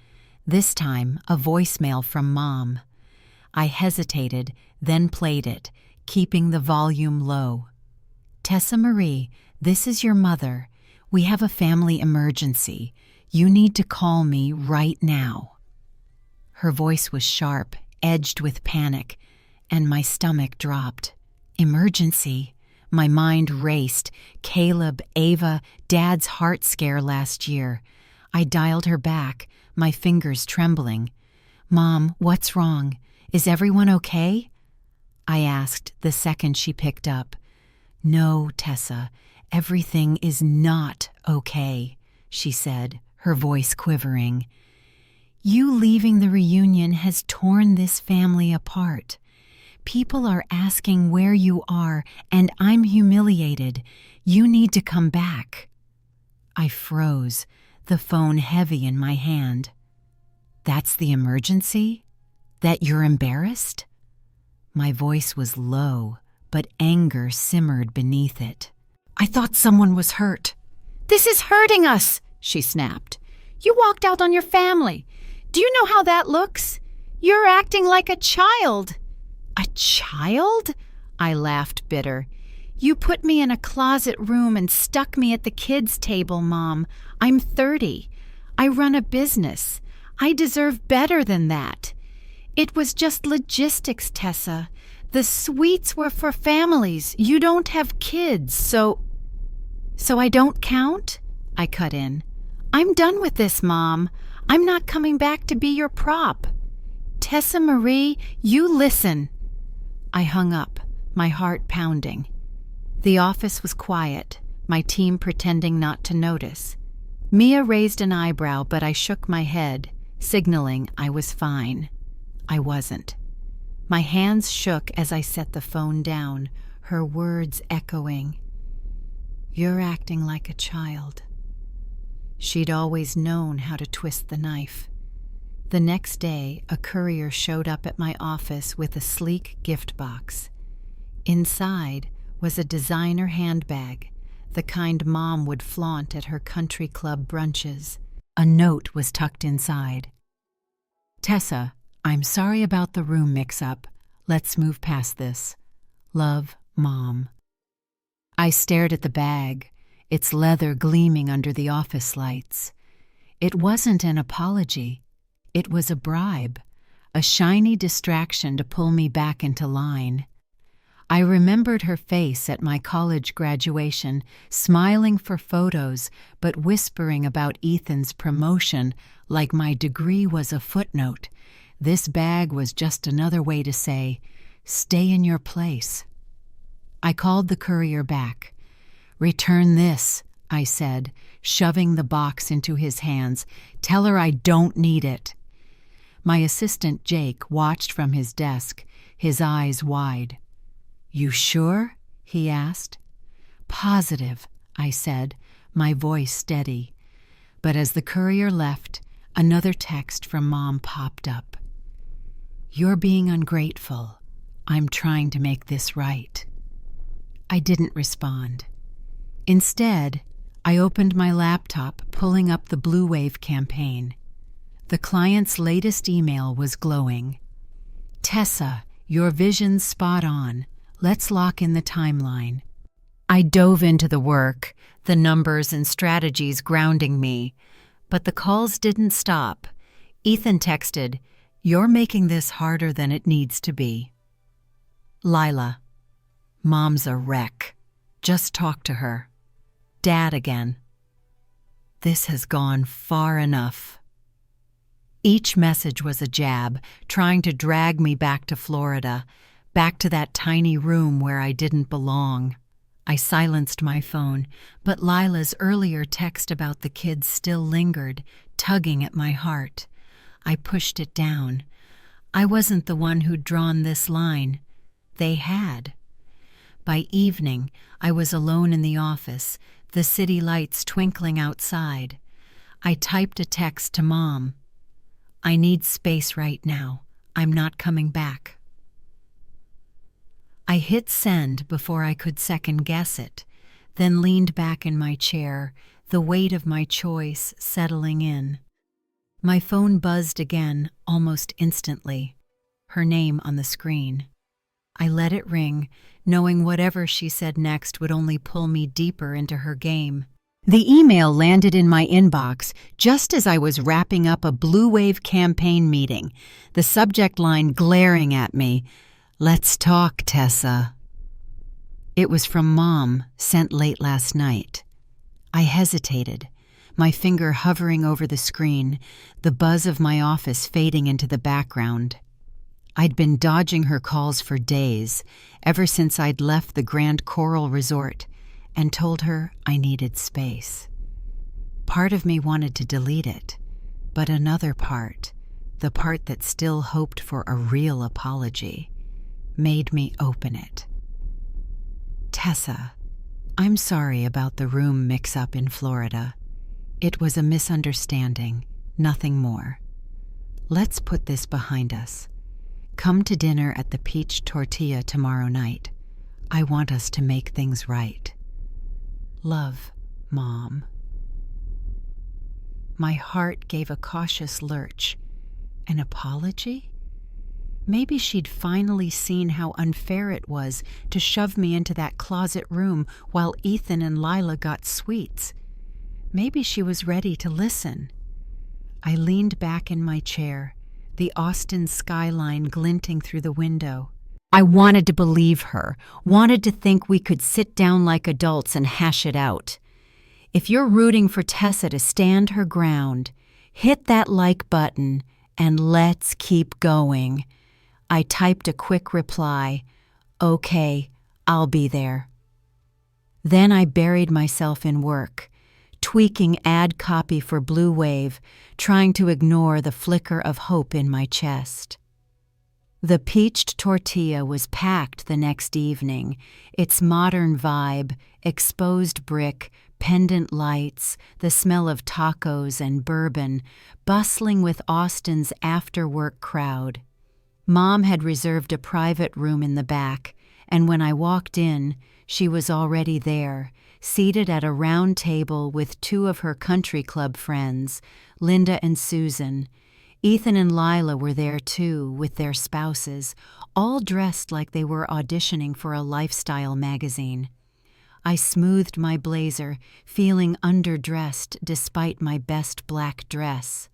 This time, a voicemail from Mom. I hesitated, then played it, keeping the volume low. "Tessa Marie, this is your mother. We have a family emergency. You need to call me right now." Her voice was sharp, edged with panic, and my stomach dropped. Emergency? My mind raced. Caleb, Ava, Dad's heart scare last year. I dialed her back, my fingers trembling. "Mom, what's wrong? Is everyone okay?" I asked the second she picked up. "No, Tessa. Everything is not okay," she said, her voice quivering. "You leaving the reunion has torn this family apart. People are asking where you are, and I'm humiliated. You need to come back." I froze, the phone heavy in my hand. "That's the emergency? That you're embarrassed?" My voice was low, but anger simmered beneath it. "I thought someone was hurt." "This is hurting us," she snapped. "You walked out on your family. Do you know how that looks? You're acting like a child." "A child?" I laughed bitter. You put me in a closet room and stuck me at the kids' table, Mom. I'm 30. I run a business. I deserve better than that. It was just logistics, Tessa. The suites were for families. You don't have kids, so I don't count? I cut in. I'm done with this, Mom. I'm not coming back to be your prop. Tessa Marie, you listen. I hung up, my heart pounding. The office was quiet, my team pretending not to notice. Mia raised an eyebrow, but I shook my head, signaling I was fine. I wasn't. My hands shook as I set the phone down, her words echoing. You're acting like a child. She'd always known how to twist the knife. The next day, a courier showed up at my office with a sleek gift box. Inside was a designer handbag, the kind Mom would flaunt at her country club brunches. A note was tucked inside. Tessa, I'm sorry about the room mix-up. Let's move past this. Love, Mom. I stared at the bag, its leather gleaming under the office lights. It wasn't an apology. It was a bribe, a shiny distraction to pull me back into line. I remembered her face at my college graduation, smiling for photos but whispering about Ethan's promotion like my degree was a footnote. This bag was just another way to say, stay in your place. I called the courier back. Return this, I said, shoving the box into his hands. Tell her I don't need it. My assistant Jake watched from his desk, his eyes wide. You sure? He asked. Positive, I said, my voice steady. But as the courier left, another text from Mom popped up. You're being ungrateful. I'm trying to make this right. I didn't respond. Instead, I opened my laptop, pulling up the Blue Wave campaign. The client's latest email was glowing. Tessa, your vision's spot on. Let's lock in the timeline. I dove into the work, the numbers and strategies grounding me. But the calls didn't stop. Ethan texted, You're making this harder than it needs to be. Lila, Mom's a wreck. Just talk to her. Dad again. This has gone far enough. Each message was a jab, trying to drag me back to Florida, back to that tiny room where I didn't belong. I silenced my phone, but Lila's earlier text about the kids still lingered, tugging at my heart. I pushed it down. I wasn't the one who'd drawn this line. They had. By evening, I was alone in the office, the city lights twinkling outside. I typed a text to Mom. I need space right now. I'm not coming back. I hit send before I could second-guess it, then leaned back in my chair, the weight of my choice settling in. My phone buzzed again, almost instantly, her name on the screen. I let it ring, knowing whatever she said next would only pull me deeper into her game. The email landed in my inbox just as I was wrapping up a Blue Wave campaign meeting, the subject line glaring at me, Let's talk, Tessa. It was from Mom, sent late last night. I hesitated, my finger hovering over the screen, the buzz of my office fading into the background. I'd been dodging her calls for days, ever since I'd left the Grand Coral Resort, and told her I needed space. Part of me wanted to delete it, but another part, the part that still hoped for a real apology, made me open it. Tessa, I'm sorry about the room mix-up in Florida. It was a misunderstanding, nothing more. Let's put this behind us. Come to dinner at the Peach Tortilla tomorrow night. I want us to make things right. Love, Mom. My heart gave a cautious lurch. An apology? Maybe she'd finally seen how unfair it was to shove me into that closet room while Ethan and Lila got sweets. Maybe she was ready to listen. I leaned back in my chair, the Austin skyline glinting through the window. I wanted to believe her, wanted to think we could sit down like adults and hash it out. If you're rooting for Tessa to stand her ground, hit that like button and let's keep going. I typed a quick reply, "Okay, I'll be there." Then I buried myself in work, tweaking ad copy for Blue Wave, trying to ignore the flicker of hope in my chest. The Peached Tortilla was packed the next evening, its modern vibe, exposed brick, pendant lights, the smell of tacos and bourbon, bustling with Austin's after-work crowd. Mom had reserved a private room in the back, and when I walked in, she was already there, seated at a round table with two of her country club friends, Linda and Susan. Ethan and Lila were there too, with their spouses, all dressed like they were auditioning for a lifestyle magazine. I smoothed my blazer, feeling underdressed despite my best black dress.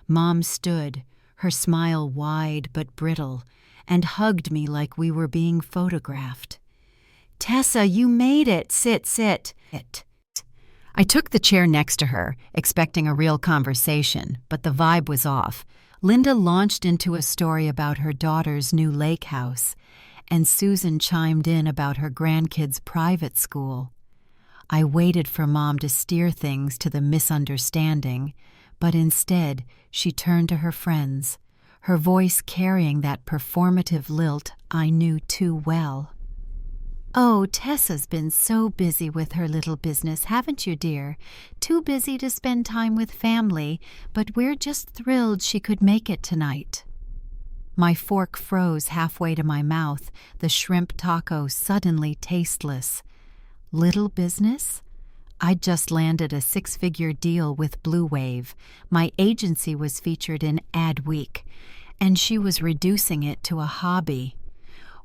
Mom stood, her smile wide but brittle, and hugged me like we were being photographed. "Tessa, you made it! Sit. I took the chair next to her, expecting a real conversation, but the vibe was off. Linda launched into a story about her daughter's new lake house, and Susan chimed in about her grandkids' private school. I waited for Mom to steer things to the misunderstanding, but instead she turned to her friends, her voice carrying that performative lilt I knew too well. "Oh, Tessa's been so busy with her little business, haven't you, dear? Too busy to spend time with family, but we're just thrilled she could make it tonight." My fork froze halfway to my mouth, the shrimp taco suddenly tasteless. Little business? I'd just landed a 6-figure deal with Blue Wave. My agency was featured in Ad Week, and she was reducing it to a hobby.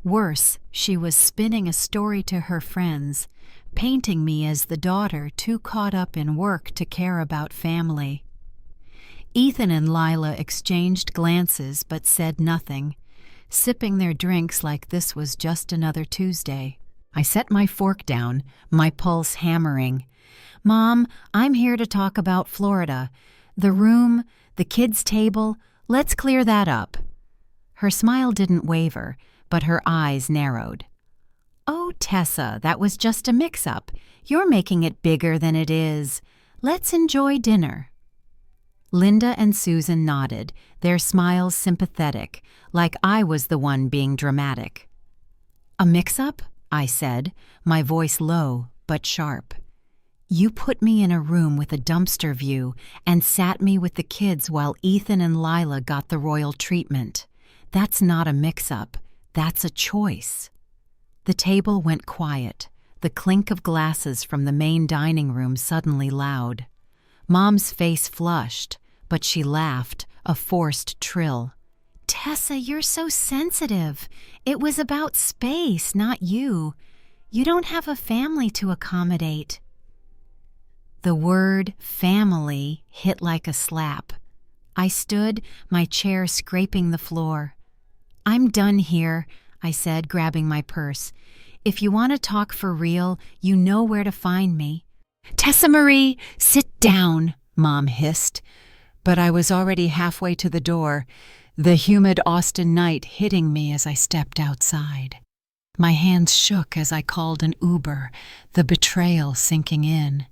Worse, she was spinning a story to her friends, painting me as the daughter too caught up in work to care about family. Ethan and Lila exchanged glances but said nothing, sipping their drinks like this was just another Tuesday. I set my fork down, my pulse hammering. "Mom, I'm here to talk about Florida. The room, the kids' table, let's clear that up." Her smile didn't waver, but her eyes narrowed. "Oh, Tessa, that was just a mix-up. You're making it bigger than it is. Let's enjoy dinner." Linda and Susan nodded, their smiles sympathetic, like I was the one being dramatic. "A mix-up?" I said, my voice low but sharp. "You put me in a room with a dumpster view and sat me with the kids while Ethan and Lila got the royal treatment. That's not a mix-up. That's a choice." The table went quiet, the clink of glasses from the main dining room suddenly loud. Mom's face flushed, but she laughed, a forced trill. "Tessa, you're so sensitive. It was about space, not you. You don't have a family to accommodate." The word family hit like a slap. I stood, my chair scraping the floor. "I'm done here," I said, grabbing my purse. "If you want to talk for real, you know where to find me." "Tessa Marie, sit down," Mom hissed. But I was already halfway to the door, the humid Austin night hitting me as I stepped outside. My hands shook as I called an Uber, the betrayal sinking in.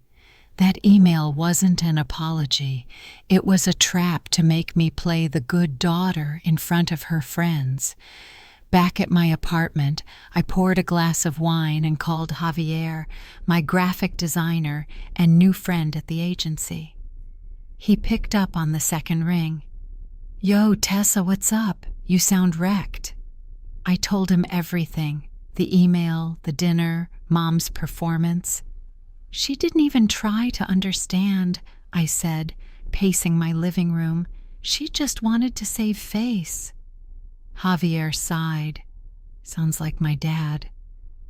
That email wasn't an apology. It was a trap to make me play the good daughter in front of her friends. Back at my apartment, I poured a glass of wine and called Javier, my graphic designer and new friend at the agency. He picked up on the second ring. "Yo, Tessa, what's up? You sound wrecked." I told him everything, the email, the dinner, Mom's performance. "She didn't even try to understand," I said, pacing my living room. "She just wanted to save face." Javier sighed. Sounds like my dad.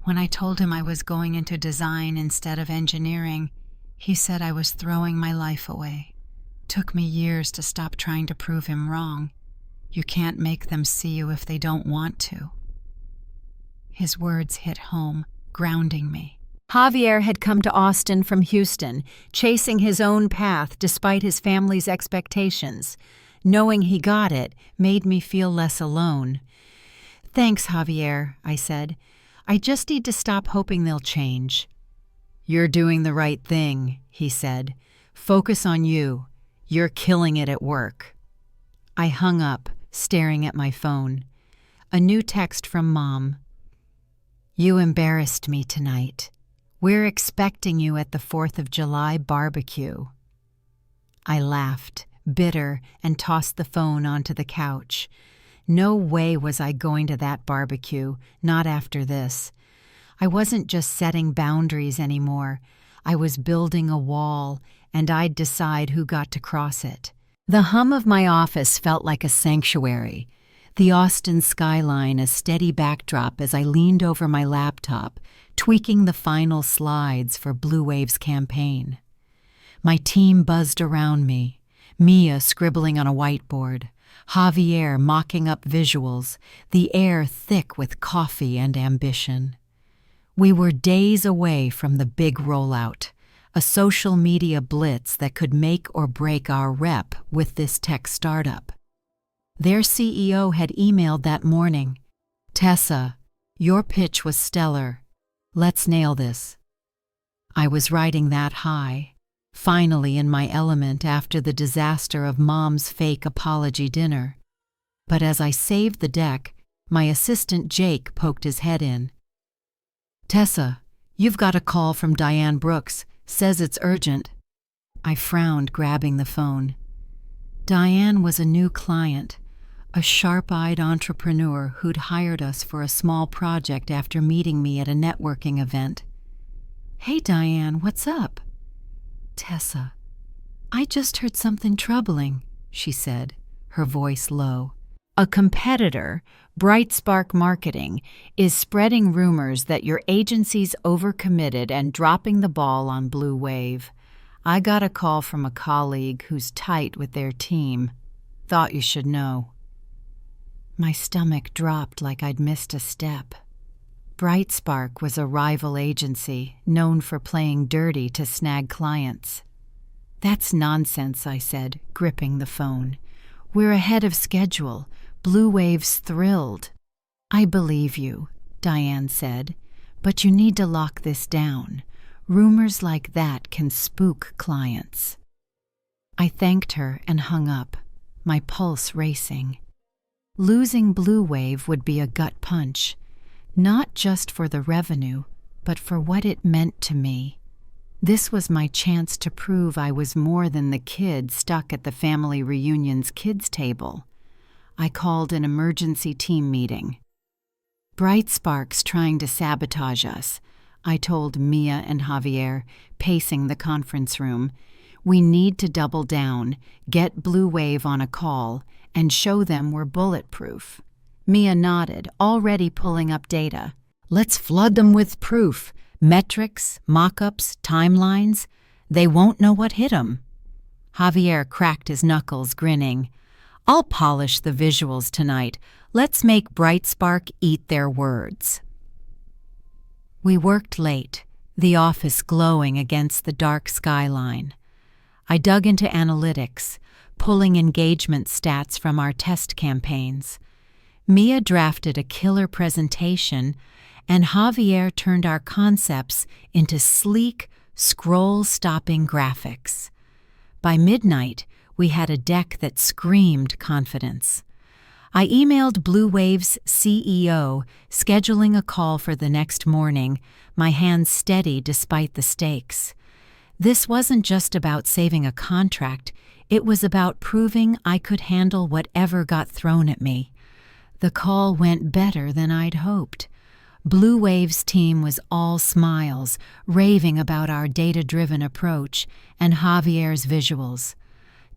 When I told him I was going into design instead of engineering, he said I was throwing my life away. Took me years to stop trying to prove him wrong. You can't make them see you if they don't want to. His words hit home, grounding me. Javier had come to Austin from Houston, chasing his own path despite his family's expectations. Knowing he got it made me feel less alone. Thanks, Javier, I said. I just need to stop hoping they'll change. You're doing the right thing, he said. Focus on you. You're killing it at work. I hung up, staring at my phone. A new text from Mom. You embarrassed me tonight. We're expecting you at the 4th of July barbecue. I laughed, bitter, and tossed the phone onto the couch. No way was I going to that barbecue, not after this. I wasn't just setting boundaries anymore. I was building a wall, and I'd decide who got to cross it. The hum of my office felt like a sanctuary, the Austin skyline a steady backdrop as I leaned over my laptop, tweaking the final slides for Blue Wave's campaign. My team buzzed around me, Mia scribbling on a whiteboard, Javier mocking up visuals, the air thick with coffee and ambition. We were days away from the big rollout, a social media blitz that could make or break our rep with this tech startup. Their CEO had emailed that morning, Tessa, your pitch was stellar. Let's nail this. I was riding that high, finally in my element after the disaster of Mom's fake apology dinner. But as I saved the deck, my assistant Jake poked his head in. Tessa, you've got a call from Diane Brooks. Says it's urgent. I frowned, grabbing the phone. Diane was a new client, a sharp-eyed entrepreneur who'd hired us for a small project after meeting me at a networking event. Hey, Diane, what's up? Tessa, I just heard something troubling, she said, her voice low. A competitor, Brightspark Marketing, is spreading rumors that your agency's overcommitted and dropping the ball on Blue Wave. I got a call from a colleague who's tight with their team. Thought you should know. My stomach dropped like I'd missed a step. Brightspark was a rival agency known for playing dirty to snag clients. That's nonsense, I said, gripping the phone. We're ahead of schedule. Blue Wave's thrilled. I believe you, Diane said, but you need to lock this down. Rumors like that can spook clients. I thanked her and hung up, my pulse racing. Losing Blue Wave would be a gut punch, not just for the revenue, but for what it meant to me. This was my chance to prove I was more than the kid stuck at the family reunion's kids' table. I called an emergency team meeting. Brightspark's trying to sabotage us, I told Mia and Javier, pacing the conference room. We need to double down, get Blue Wave on a call, and show them we're bulletproof. Mia nodded, already pulling up data. Let's flood them with proof. Metrics, mock-ups, timelines. They won't know what hit 'em. Javier cracked his knuckles, grinning. I'll polish the visuals tonight. Let's make Brightspark eat their words. We worked late, the office glowing against the dark skyline. I dug into analytics, pulling engagement stats from our test campaigns. Mia drafted a killer presentation, and Javier turned our concepts into sleek, scroll-stopping graphics. By midnight, we had a deck that screamed confidence. I emailed Blue Wave's CEO, scheduling a call for the next morning, my hands steady despite the stakes. This wasn't just about saving a contract, it was about proving I could handle whatever got thrown at me. The call went better than I'd hoped. Blue Wave's team was all smiles, raving about our data-driven approach and Javier's visuals.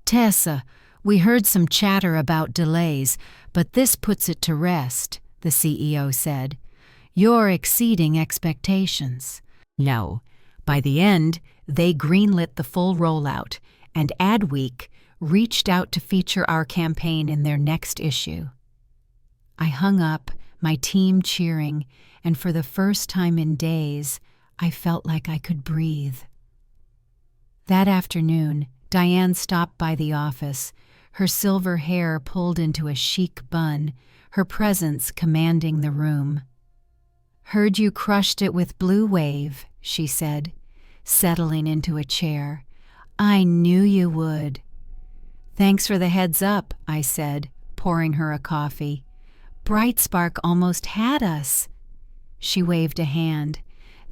Tessa, We heard some chatter about delays, but this puts it to rest, the CEO said. You're exceeding expectations. No. By the end, they greenlit the full rollout, and Adweek reached out to feature our campaign in their next issue. I hung up, my team cheering, and for the first time in days, I felt like I could breathe. That afternoon, Diane stopped by the office, her silver hair pulled into a chic bun, her presence commanding the room. Heard you crushed it with Blue Wave, she said, settling into a chair. I knew you would. Thanks for the heads up, I said, pouring her a coffee. Brightspark almost had us. She waved a hand.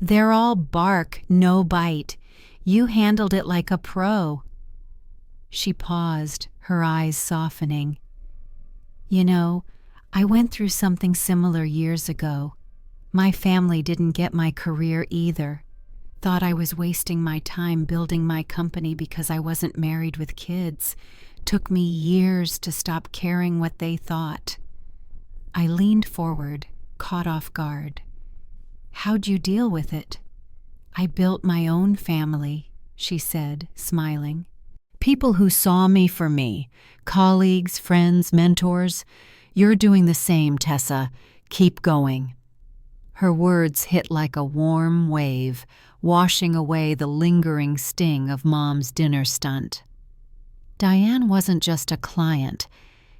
They're all bark, no bite. You handled it like a pro. She paused, her eyes softening. You know, I went through something similar years ago. My family didn't get my career either. Thought I was wasting my time building my company because I wasn't married with kids. Took me years to stop caring what they thought. I leaned forward, caught off guard. How'd you deal with it? I built my own family, she said, smiling. People who saw me for me, colleagues, friends, mentors. You're doing the same, Tessa. Keep going. Her words hit like a warm wave, washing away the lingering sting of Mom's dinner stunt. Diane wasn't just a client.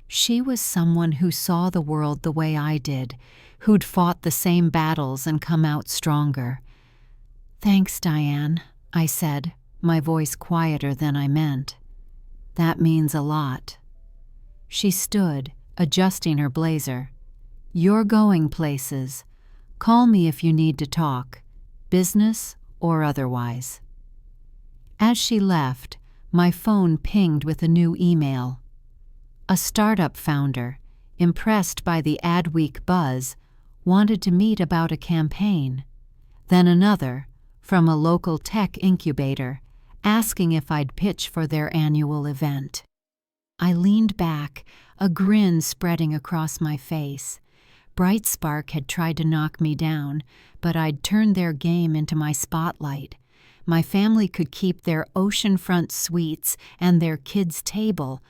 She was someone who saw the world the way I did, who'd fought the same battles and come out stronger. Thanks, Diane, I said, my voice quieter than I meant. That means a lot. She stood, adjusting her blazer. You're going places. Call me if you need to talk, business or otherwise. As she left, my phone pinged with a new email. A startup founder, impressed by the Adweek buzz, wanted to meet about a campaign. Then another, from a local tech incubator, asking if I'd pitch for their annual event. I leaned back, a grin spreading across my face. Brightspark had tried to knock me down, but I'd turned their game into my spotlight. My family could keep their oceanfront suites and their kids' table.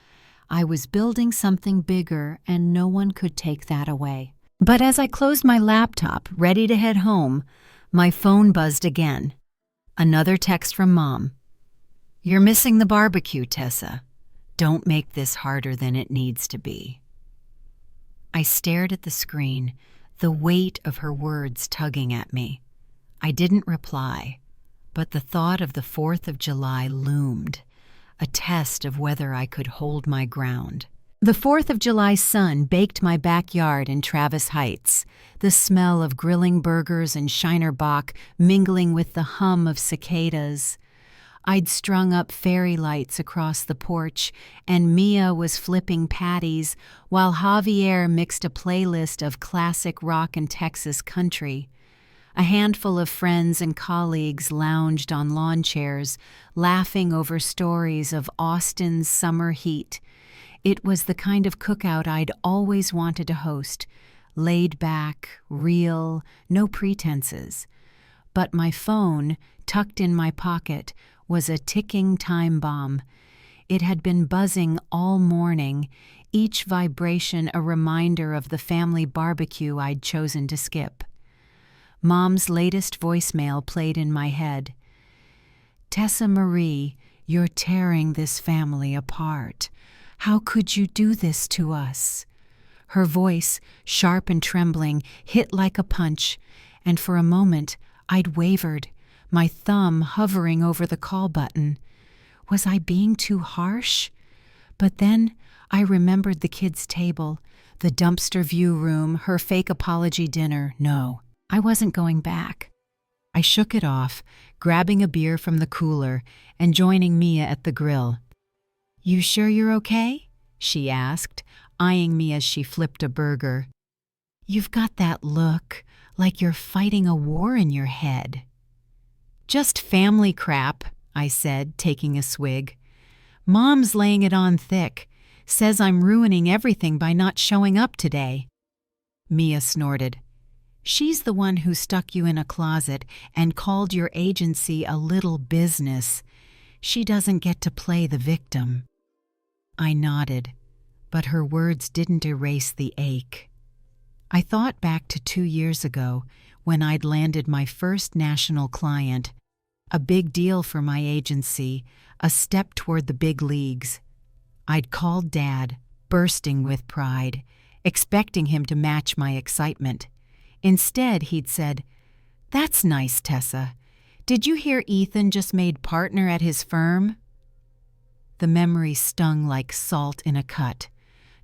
I was building something bigger, and no one could take that away. But as I closed my laptop, ready to head home, my phone buzzed again. Another text from Mom. You're missing the barbecue, Tessa. Don't make this harder than it needs to be. I stared at the screen, the weight of her words tugging at me. I didn't reply, but the thought of the 4th of July loomed, a test of whether I could hold my ground. The 4th of July sun baked my backyard in Travis Heights, the smell of grilling burgers and Shiner Bock mingling with the hum of cicadas. I'd strung up fairy lights across the porch, and Mia was flipping patties while Javier mixed a playlist of classic rock and Texas country. A handful of friends and colleagues lounged on lawn chairs, laughing over stories of Austin's summer heat. It was the kind of cookout I'd always wanted to host, laid back, real, no pretenses. But my phone, tucked in my pocket, was a ticking time bomb. It had been buzzing all morning, each vibration a reminder of the family barbecue I'd chosen to skip. Mom's latest voicemail played in my head. Tessa Marie, you're tearing this family apart. How could you do this to us? Her voice, sharp and trembling, hit like a punch, and for a moment I'd wavered, my thumb hovering over the call button. Was I being too harsh? But then I remembered the kids' table, the dumpster view room, her fake apology dinner. No, I wasn't going back. I shook it off, grabbing a beer from the cooler and joining Mia at the grill. You sure you're okay? She asked, eyeing me as she flipped a burger. You've got that look, like you're fighting a war in your head. Just family crap, I said, taking a swig. Mom's laying it on thick. Says I'm ruining everything by not showing up today." Mia snorted. "She's the one who stuck you in a closet and called your agency a little business. She doesn't get to play the victim." I nodded, but her words didn't erase the ache. I thought back to 2 years ago when I'd landed my first national client, a big deal for my agency, a step toward the big leagues. I'd called Dad, bursting with pride, expecting him to match my excitement. Instead, he'd said, "That's nice, Tessa. Did you hear Ethan just made partner at his firm?" The memory stung like salt in a cut.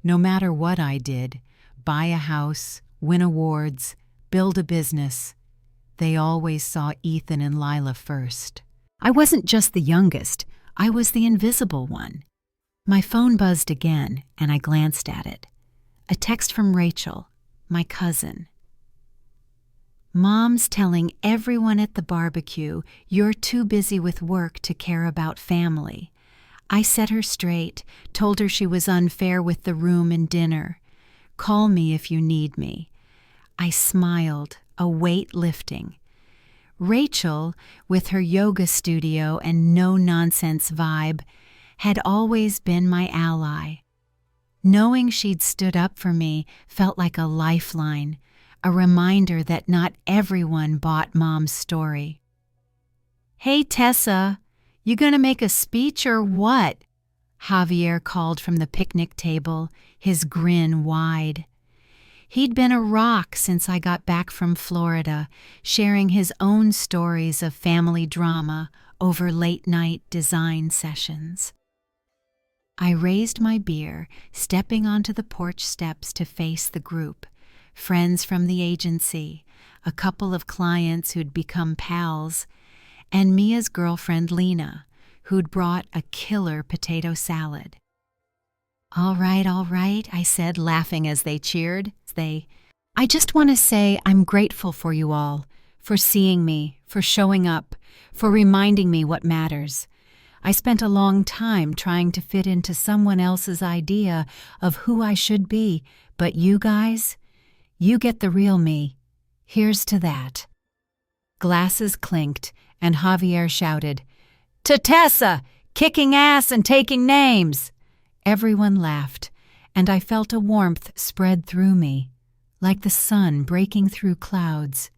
No matter what I did, buy a house, win awards, build a business, they always saw Ethan and Lila first. I wasn't just the youngest, I was the invisible one. My phone buzzed again, and I glanced at it. A text from Rachel, my cousin. "Mom's telling everyone at the barbecue you're too busy with work to care about family. I set her straight, told her she was unfair with the room and dinner. Call me if you need me." I smiled, a weight lifting. Rachel, with her yoga studio and no-nonsense vibe, had always been my ally. Knowing she'd stood up for me felt like a lifeline, a reminder that not everyone bought Mom's story. "Hey, Tessa, you gonna make a speech or what?" Javier called from the picnic table, his grin wide. He'd been a rock since I got back from Florida, sharing his own stories of family drama over late-night design sessions. I raised my beer, stepping onto the porch steps to face the group. Friends from the agency, a couple of clients who'd become pals, and Mia's girlfriend Lena, who'd brought a killer potato salad. All right, I said, laughing as they cheered. I just want to say I'm grateful for you all, for seeing me, for showing up, for reminding me what matters. I spent a long time trying to fit into someone else's idea of who I should be, but you guys, you get the real me. Here's to that." Glasses clinked, and Javier shouted, "To Tessa, kicking ass and taking names!" Everyone laughed, and I felt a warmth spread through me, like the sun breaking through clouds.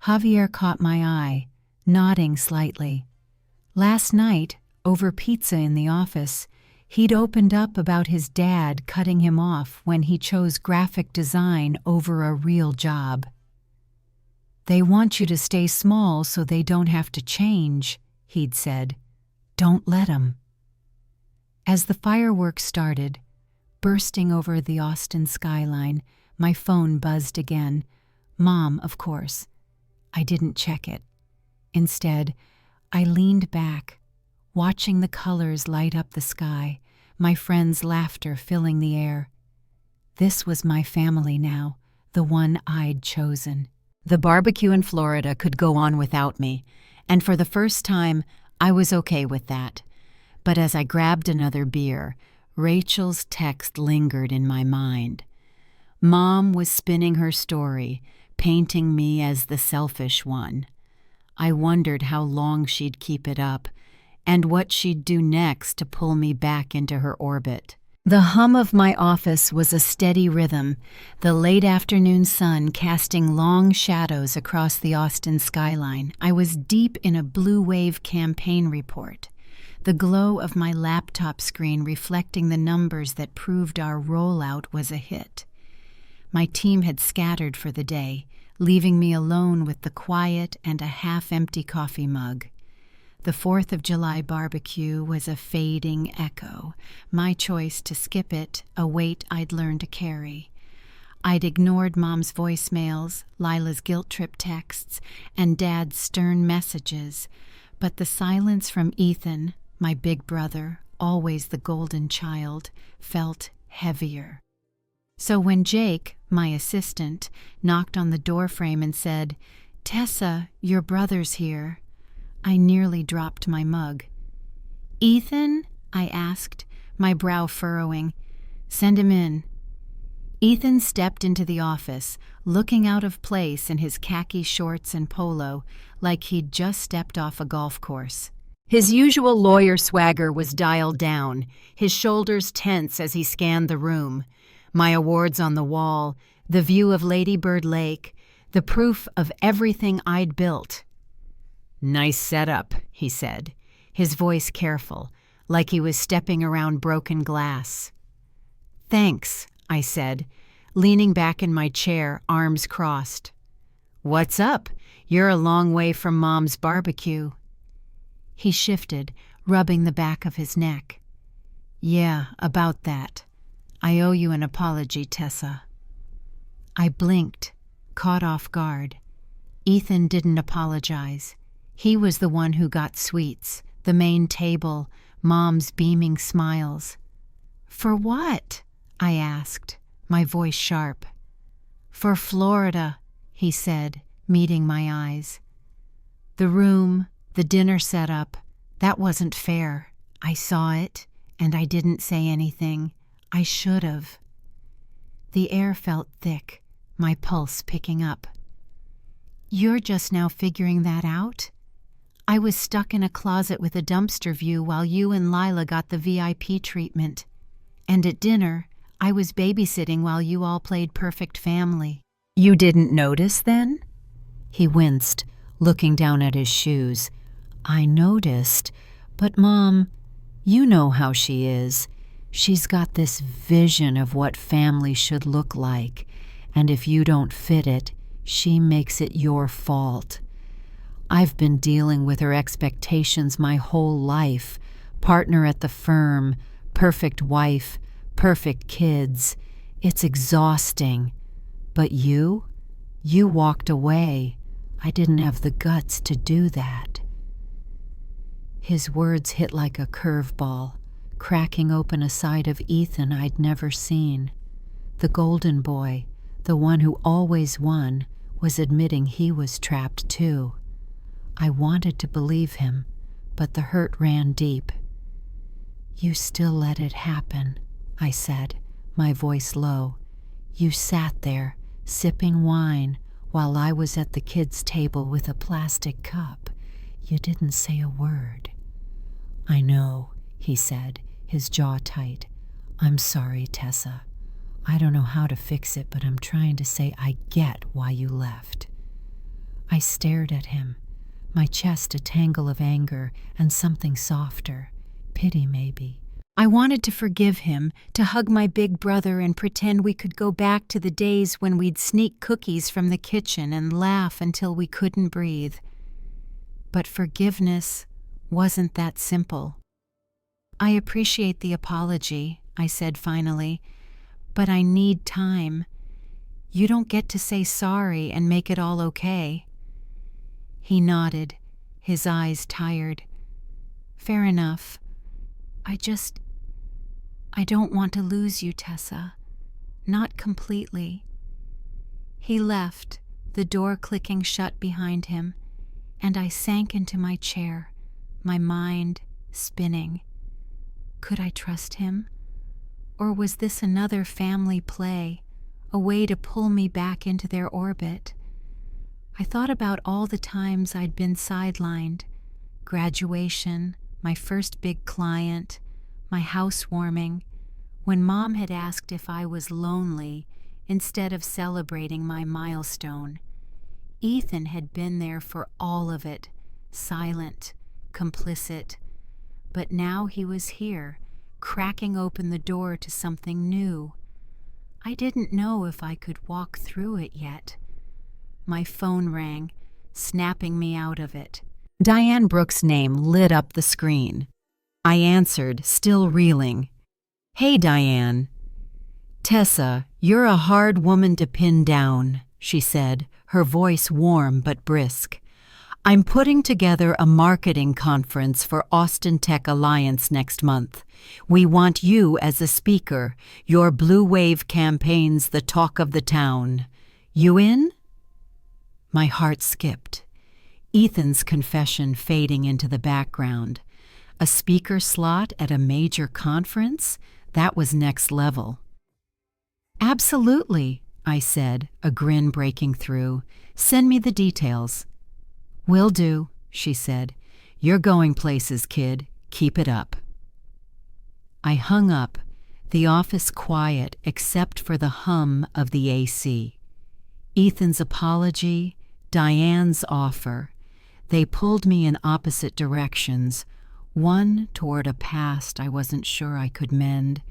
Javier caught my eye, nodding slightly. Last night, over pizza in the office, he'd opened up about his dad cutting him off when he chose graphic design over a real job. "They want you to stay small so they don't have to change," he'd said. "Don't let 'em." As the fireworks started, bursting over the Austin skyline, my phone buzzed again. Mom, of course. I didn't check it. Instead, I leaned back, watching the colors light up the sky, my friends' laughter filling the air. This was my family now, the one I'd chosen. The barbecue in Florida could go on without me, and for the first time, I was okay with that. But as I grabbed another beer, Rachel's text lingered in my mind. Mom was spinning her story, painting me as the selfish one. I wondered how long she'd keep it up, and what she'd do next to pull me back into her orbit. The hum of my office was a steady rhythm, the late afternoon sun casting long shadows across the Austin skyline. I was deep in a Blue Wave campaign report, the glow of my laptop screen reflecting the numbers that proved our rollout was a hit. My team had scattered for the day, leaving me alone with the quiet and a half-empty coffee mug. The 4th of July barbecue was a fading echo, my choice to skip it, a weight I'd learned to carry. I'd ignored Mom's voicemails, Lila's guilt trip texts, and Dad's stern messages, but the silence from Ethan, my big brother, always the golden child, felt heavier. So when Jake, my assistant, knocked on the doorframe and said, "Tessa, your brother's here," I nearly dropped my mug. "Ethan?" I asked, my brow furrowing. Send him in." Ethan stepped into the office, looking out of place in his khaki shorts and polo, like he'd just stepped off a golf course. His usual lawyer swagger was dialed down, his shoulders tense as he scanned the room. My awards on the wall, the view of Lady Bird Lake, the proof of everything I'd built. "Nice setup," he said, his voice careful, like he was stepping around broken glass. "Thanks," I said, leaning back in my chair, arms crossed. "What's up? You're a long way from Mom's barbecue." He shifted, rubbing the back of his neck. "Yeah, about that. I owe you an apology, Tessa." I blinked, caught off guard. Ethan didn't apologize. He was the one who got sweets, the main table, Mom's beaming smiles. "For what?" I asked, my voice sharp. "For Florida," he said, meeting my eyes. "The room, the dinner setup, that wasn't fair. I saw it, and I didn't say anything. I should have." The air felt thick, my pulse picking up. "You're just now figuring that out? I was stuck in a closet with a dumpster view while you and Lila got the VIP treatment. And at dinner, I was babysitting while you all played perfect family." "You didn't notice then?" He winced, looking down at his shoes. "I noticed, but Mom, you know how she is. She's got this vision of what family should look like, and if you don't fit it, she makes it your fault. I've been dealing with her expectations my whole life. Partner at the firm, perfect wife, perfect kids. It's exhausting. But you walked away. I didn't have the guts to do that." His words hit like a curveball, cracking open a side of Ethan I'd never seen. The golden boy, the one who always won, was admitting he was trapped too. I wanted to believe him, but the hurt ran deep. "You still let it happen," I said, my voice low. "You sat there, sipping wine, while I was at the kids' table with a plastic cup. You didn't say a word." "I know," he said, his jaw tight. "I'm sorry, Tessa. I don't know how to fix it, but I'm trying to say I get why you left." I stared at him, my chest a tangle of anger and something softer, pity maybe. I wanted to forgive him, to hug my big brother and pretend we could go back to the days when we'd sneak cookies from the kitchen and laugh until we couldn't breathe. But forgiveness wasn't that simple. "I appreciate the apology," I said finally, "but I need time. You don't get to say sorry and make it all okay." He nodded, his eyes tired. "Fair enough. I don't want to lose you, Tessa. Not completely." He left, the door clicking shut behind him, and I sank into my chair, my mind spinning. Could I trust him? Or was this another family play, a way to pull me back into their orbit? I thought about all the times I'd been sidelined. Graduation, my first big client, my housewarming, when Mom had asked if I was lonely instead of celebrating my milestone. Ethan had been there for all of it, silent, complicit. But now he was here, cracking open the door to something new. I didn't know if I could walk through it yet. My phone rang, snapping me out of it. Diane Brooks' name lit up the screen. I answered, still reeling. "Hey, Diane." "Tessa, you're a hard woman to pin down," she said, her voice warm but brisk. "I'm putting together a marketing conference for Austin Tech Alliance next month. We want you as a speaker. Your Blue Wave campaign's the talk of the town. You in?" My heart skipped. Ethan's confession fading into the background. A speaker slot at a major conference? That was next level. "Absolutely," I said, a grin breaking through. "Send me the details." "Will do," she said. "You're going places, kid. Keep it up." I hung up, the office quiet except for the hum of the AC. Ethan's apology, Diane's offer. They pulled me in opposite directions, one toward a past I wasn't sure I could mend,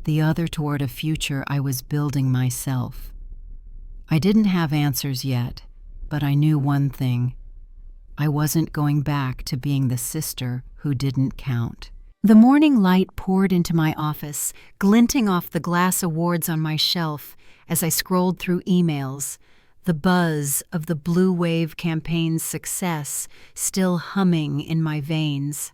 the other toward a future I was building myself. I didn't have answers yet, but I knew one thing. I wasn't going back to being the sister who didn't count. The morning light poured into my office, glinting off the glass awards on my shelf as I scrolled through emails, the buzz of the Blue Wave campaign's success still humming in my veins.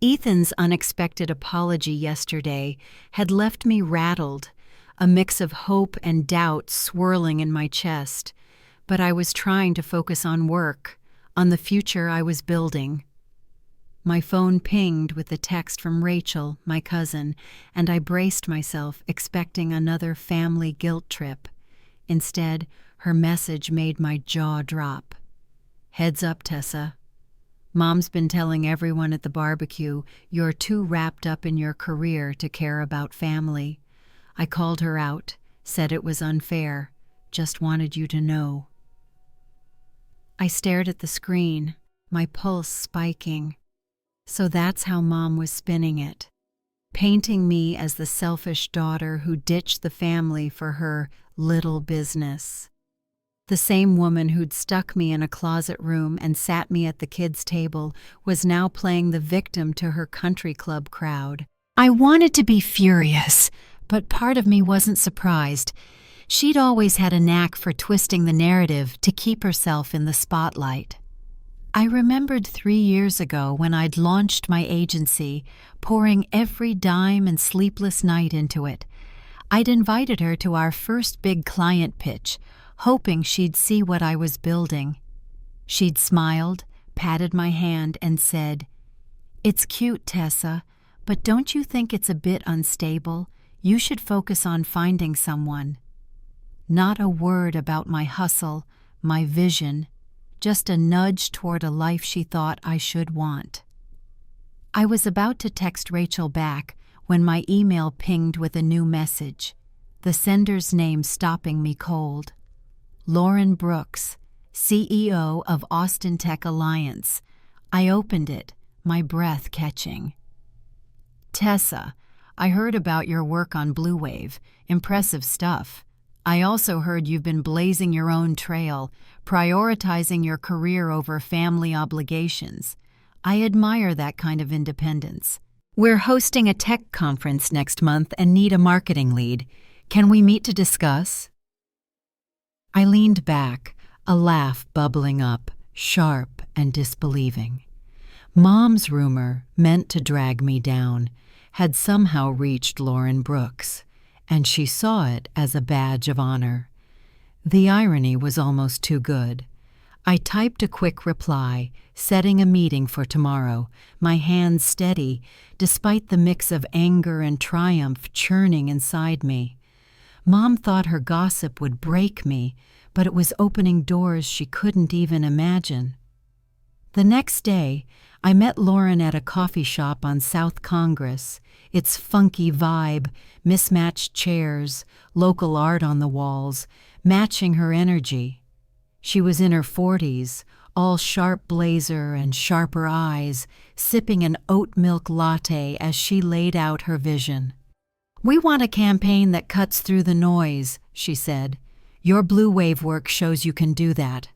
Ethan's unexpected apology yesterday had left me rattled, a mix of hope and doubt swirling in my chest, but I was trying to focus on work, on the future I was building. My phone pinged with a text from Rachel, my cousin, and I braced myself, expecting another family guilt trip. Instead, her message made my jaw drop. "Heads up, Tessa. Mom's been telling everyone at the barbecue you're too wrapped up in your career to care about family. I called her out, said it was unfair, just wanted you to know." I stared at the screen, my pulse spiking. So that's how Mom was spinning it, painting me as the selfish daughter who ditched the family for her little business. The same woman who'd stuck me in a closet room and sat me at the kids' table was now playing the victim to her country club crowd. I wanted to be furious, but part of me wasn't surprised. She'd always had a knack for twisting the narrative to keep herself in the spotlight. I remembered 3 years ago when I'd launched my agency, pouring every dime and sleepless night into it. I'd invited her to our first big client pitch, hoping she'd see what I was building. She'd smiled, patted my hand, and said, "It's cute, Tessa, but don't you think it's a bit unstable? You should focus on finding someone." Not a word about my hustle, my vision, just a nudge toward a life she thought I should want. I was about to text Rachel back when my email pinged with a new message, the sender's name stopping me cold. Lauren Brooks, CEO of Austin Tech Alliance. I opened it, my breath catching. "Tessa, I heard about your work on Blue Wave. Impressive stuff. I also heard you've been blazing your own trail, prioritizing your career over family obligations. I admire that kind of independence. We're hosting a tech conference next month and need a marketing lead. Can we meet to discuss?" I leaned back, a laugh bubbling up, sharp and disbelieving. Mom's rumor, meant to drag me down, had somehow reached Lauren Brooks, and she saw it as a badge of honor. The irony was almost too good. I typed a quick reply, setting a meeting for tomorrow, my hands steady, despite the mix of anger and triumph churning inside me. Mom thought her gossip would break me, but it was opening doors she couldn't even imagine. The next day, I met Lauren at a coffee shop on South Congress, its funky vibe, mismatched chairs, local art on the walls, matching her energy. She was in her 40s, all sharp blazer and sharper eyes, sipping an oat milk latte as she laid out her vision. "We want a campaign that cuts through the noise," she said. "Your Blue Wave work shows you can do that.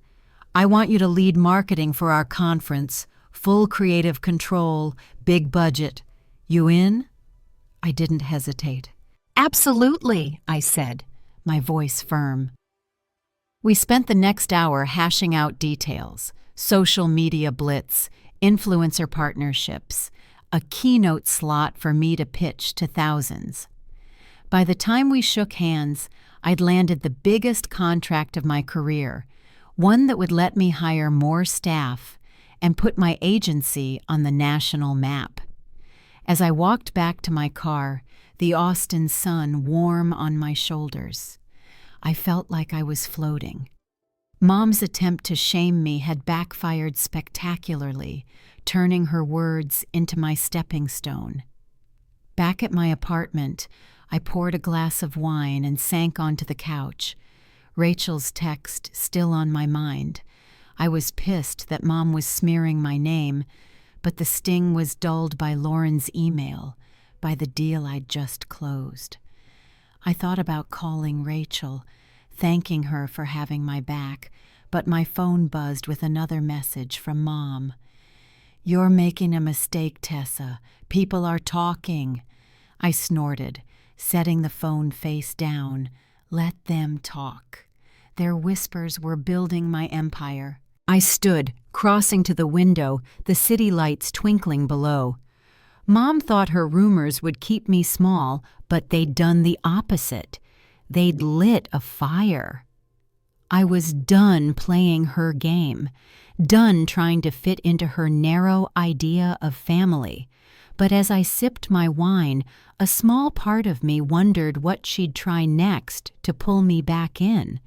I want you to lead marketing for our conference, full creative control, big budget. You in?" I didn't hesitate. "Absolutely," I said, my voice firm. We spent the next hour hashing out details, social media blitz, influencer partnerships, a keynote slot for me to pitch to thousands. By the time we shook hands, I'd landed the biggest contract of my career, one that would let me hire more staff and put my agency on the national map. As I walked back to my car, the Austin sun warm on my shoulders. I felt like I was floating. Mom's attempt to shame me had backfired spectacularly, turning her words into my stepping stone. Back at my apartment, I poured a glass of wine and sank onto the couch, Rachel's text still on my mind. I was pissed that Mom was smearing my name, but the sting was dulled by Lauren's email, by the deal I'd just closed. I thought about calling Rachel, thanking her for having my back, but my phone buzzed with another message from Mom. "You're making a mistake, Tessa. People are talking." I snorted, setting the phone face down. Let them talk. Their whispers were building my empire. I stood, crossing to the window, the city lights twinkling below. Mom thought her rumors would keep me small, but they'd done the opposite. They'd lit a fire. I was done playing her game, done trying to fit into her narrow idea of family. But as I sipped my wine, a small part of me wondered what she'd try next to pull me back in.